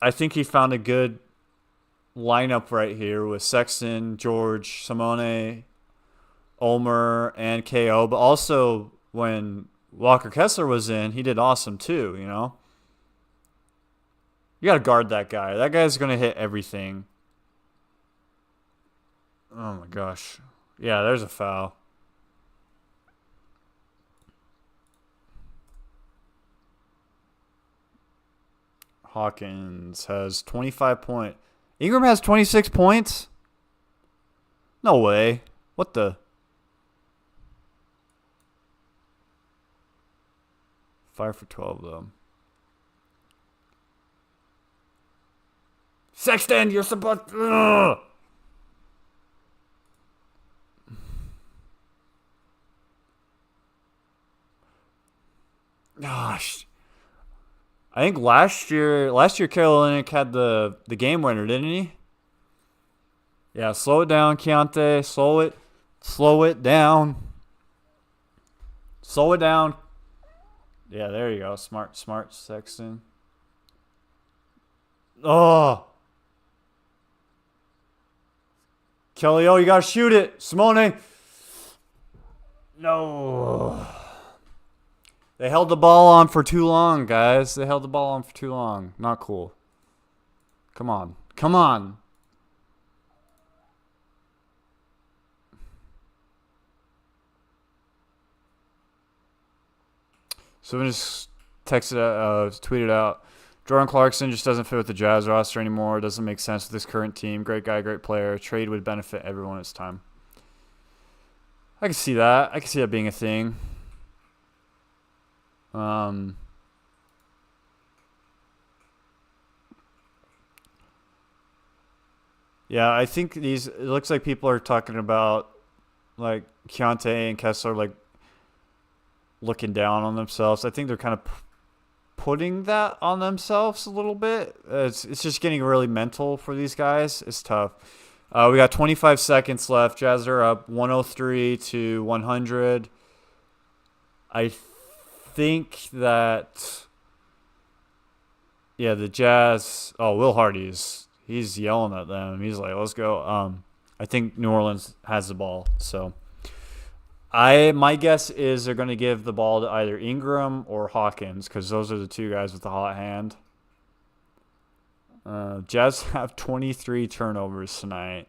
I think he found a good lineup right here with Sexton, George, Simone, Ulmer, and KO. But also when Walker Kessler was in, he did awesome too, You got to guard that guy. That guy's going to hit everything. Oh, my gosh. Yeah, there's a foul. Hawkins has 25 points. Ingram has 26 points? No way. What the? 5 for 12, though. Sexton, you're supposed to... Gosh. I think last year Carolina had the game winner, didn't he? Yeah, slow it down, Keontae. Slow it down. Slow it down. Yeah, there you go. Smart Sexton. Oh. Kelly, oh, you got to shoot it. Simone. No. They held the ball on for too long, guys. They held the ball on for too long. Not cool. Come on. Come on. So we just tweeted out. Jordan Clarkson just doesn't fit with the Jazz roster anymore. Doesn't make sense with this current team. Great guy, great player. Trade would benefit everyone. It's time. I can see that. I can see that being a thing. Yeah, I think it looks like people are talking about like Keontae and Kessler like looking down on themselves. I think they're kind of putting that on themselves a little bit. It's just getting really mental for these guys. It's tough. We got 25 seconds left. Jazz are up 103 to 100. I think that the Jazz. Oh, Will Hardy's. He's yelling at them. He's like, "Let's go." I think New Orleans has the ball. So, my guess is they're going to give the ball to either Ingram or Hawkins because those are the two guys with the hot hand. Jazz have 23 turnovers tonight.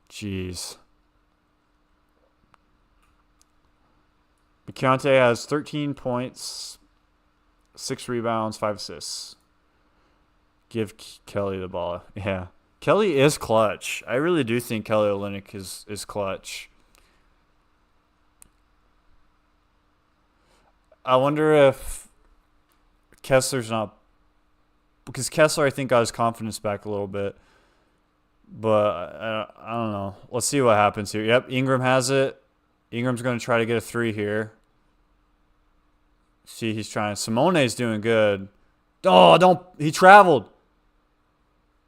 Jeez. Keontae has 13 points, 6 rebounds, 5 assists. Give Kelly the ball. Yeah. Kelly is clutch. I really do think Kelly Olynyk is clutch. I wonder if Kessler's not... Because Kessler, I think, got his confidence back a little bit. But I don't know. Let's see what happens here. Yep, Ingram has it. Ingram's going to try to get a 3 here. See, he's trying. Simone's doing good. Oh, don't... He traveled.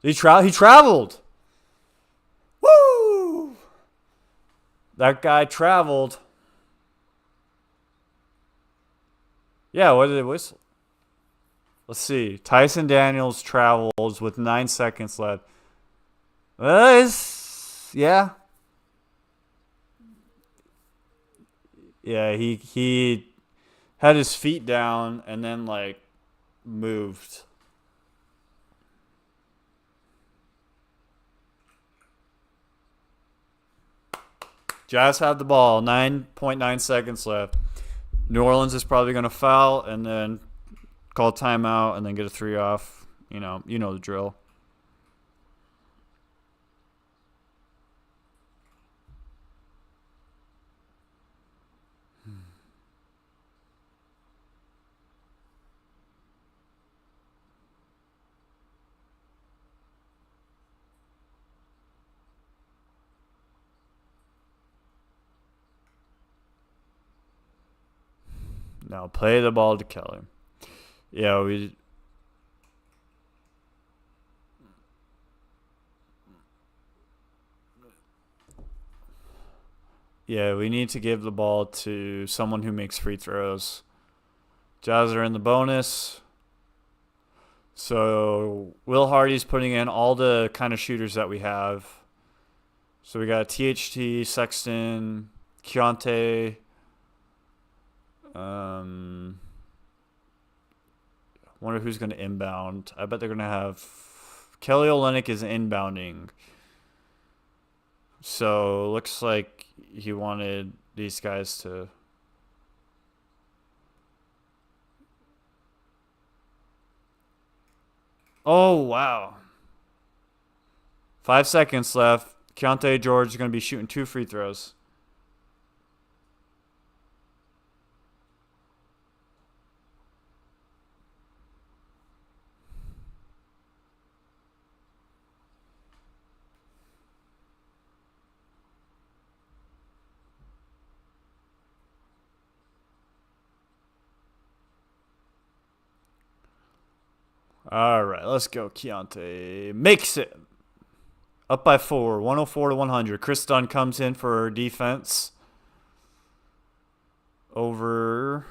He traveled. Woo! That guy traveled. Yeah, what did it whistle? Let's see. Tyson Daniels travels with 9 seconds left. Yeah. Yeah, he had his feet down and then like moved. Jazz have the ball. 9.9 seconds left. New Orleans is probably going to foul and then call timeout and then get a 3 off. You know the drill. Now play the ball to Kelly. Yeah, we need to give the ball to someone who makes free throws. Jazz are in the bonus. So Will Hardy's putting in all the kind of shooters that we have. So we got THT, Sexton, Keontae. Wonder who's going to inbound. I bet they're going to have... Kelly Olynyk is inbounding. So looks like he wanted these guys to... Oh, wow. 5 seconds left. Keontae George is going to be shooting 2 free throws. All right, let's go. Keontae makes it. Up by 4, 104 to 100. Chris Dunn comes in for defense. Over...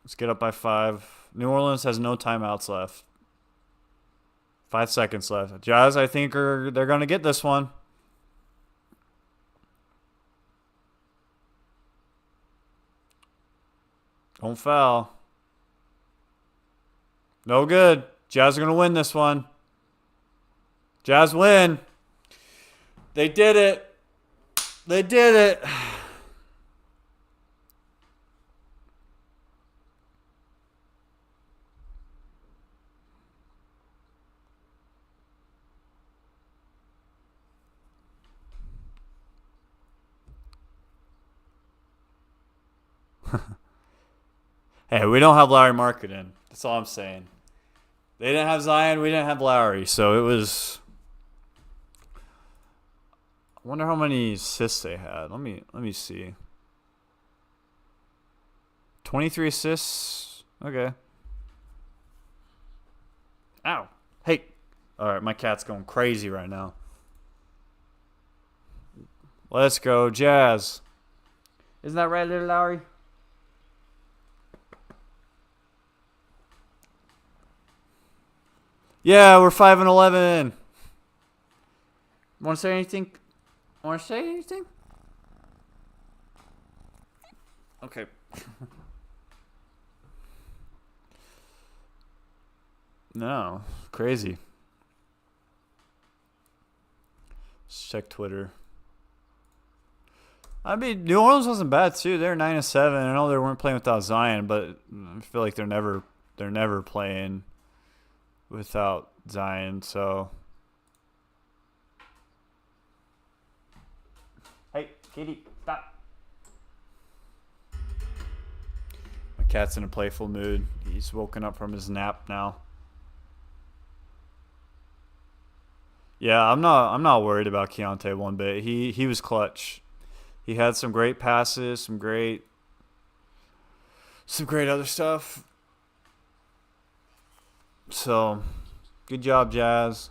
Let's get up by 5. New Orleans has no timeouts left. 5 seconds left. Jazz, I think, they're going to get this one. Don't foul. No good. Jazz are going to win this one. Jazz win. They did it. They did it. Hey, we don't have Lauri Markkanen. That's all I'm saying. They didn't have Zion. We didn't have Lauri. So it was... I wonder how many assists they had. Let me see. 23 assists. Okay. Ow. Hey. All right, my cat's going crazy right now. Let's go, Jazz. Isn't that right, little Lauri? Yeah, we're 5-11. Want to say anything? Want to say anything? Okay. No, crazy. Let's check Twitter. I mean, New Orleans wasn't bad too. They're 9-7. I know they weren't playing without Zion, but I feel like they're never playing without Zion. So, hey, kitty, stop. My cat's in a playful mood. He's woken up from his nap now. Yeah, I'm not worried about Keontae one bit. He was clutch. He had some great passes, some great other stuff. So, good job, Jazz.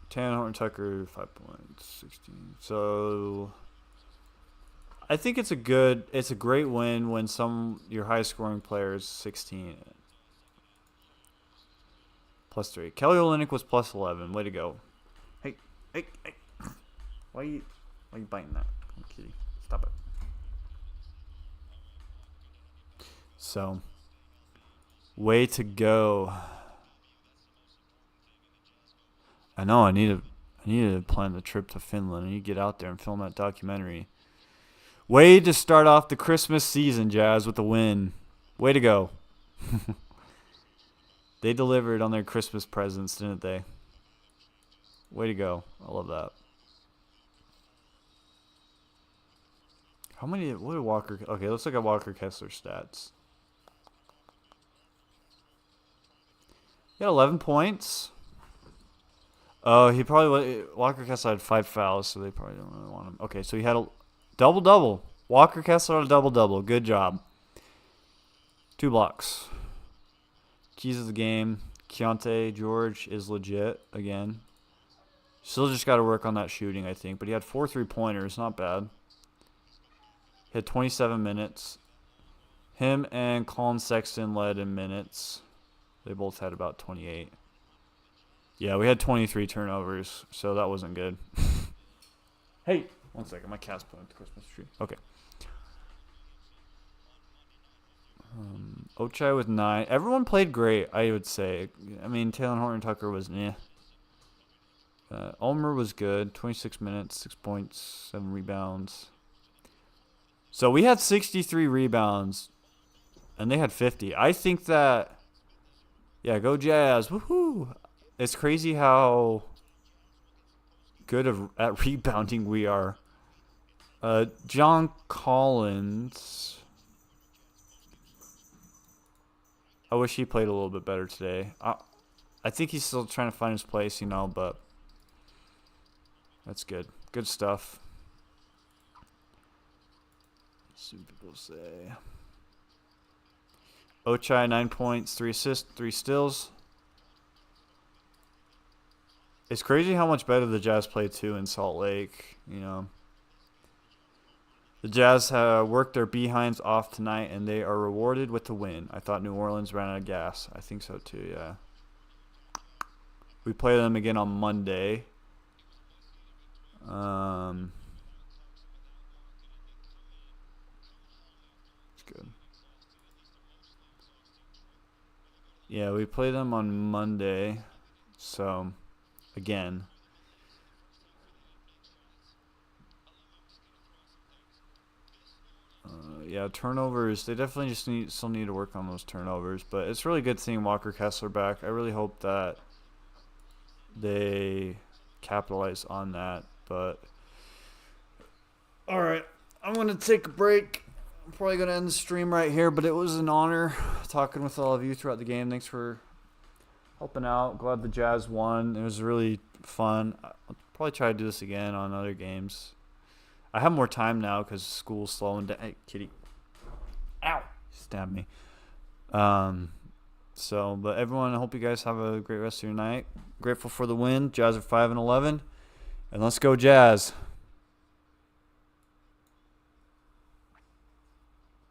Taylor Horton-Tucker, 5 points, 16. So, I think it's a great win when your high scoring player is 16. Plus 3. Kelly Olynyk was plus 11. Way to go. Hey. Why are you biting that? Come on, kitty. Stop it. So, way to go. I know I need to plan the trip to Finland. I need to get out there and film that documentary. Way to start off the Christmas season, Jazz, with a win. Way to go. They delivered on their Christmas presents, didn't they? Way to go. I love that. What did Walker... Okay, let's look at Walker Kessler's stats. He had 11 points. Oh, Walker Kessler had 5 fouls, so they probably don't really want him. Okay, so he had a double-double. Walker Kessler had a double-double. Good job. 2 blocks. Keys of the game. Keontae George is legit again. Still just got to work on that shooting, I think. But he had 4 3-pointers. Not bad. He had 27 minutes. Him and Colin Sexton led in minutes. They both had about 28. Yeah, we had 23 turnovers, so that wasn't good. Hey, one second. My cat's playing with the Christmas tree. Okay. Ochai with 9. Everyone played great, I would say. I mean, Taylor Horton-Tucker was eh. Ulmer was good. 26 minutes, 6 points, 7 rebounds. So we had 63 rebounds, and they had 50. I think that, yeah, go Jazz. Woohoo! It's crazy how good at rebounding we are. John Collins. I wish he played a little bit better today. I think he's still trying to find his place, but that's good. Good stuff. Let's see what people say. Ochai, 9 points, 3 assists, 3 steals. It's crazy how much better the Jazz play, too, in Salt Lake, The Jazz worked their behinds off tonight, and they are rewarded with the win. I thought New Orleans ran out of gas. I think so too, yeah. We play them again on Monday. It's good. Yeah, we play them on Monday. So, again. Yeah, turnovers. They definitely still need to work on those turnovers. But it's really good seeing Walker Kessler back. I really hope that they capitalize on that. But all right, I'm gonna take a break. I'm probably gonna end the stream right here. But it was an honor talking with all of you throughout the game. Thanks for helping out. Glad the Jazz won. It was really fun. I'll probably try to do this again on other games. I have more time now because school's slowing down. Hey, kitty. Ow. Stabbed me. But everyone, I hope you guys have a great rest of your night. Grateful for the win. Jazz are 5-11. And let's go Jazz.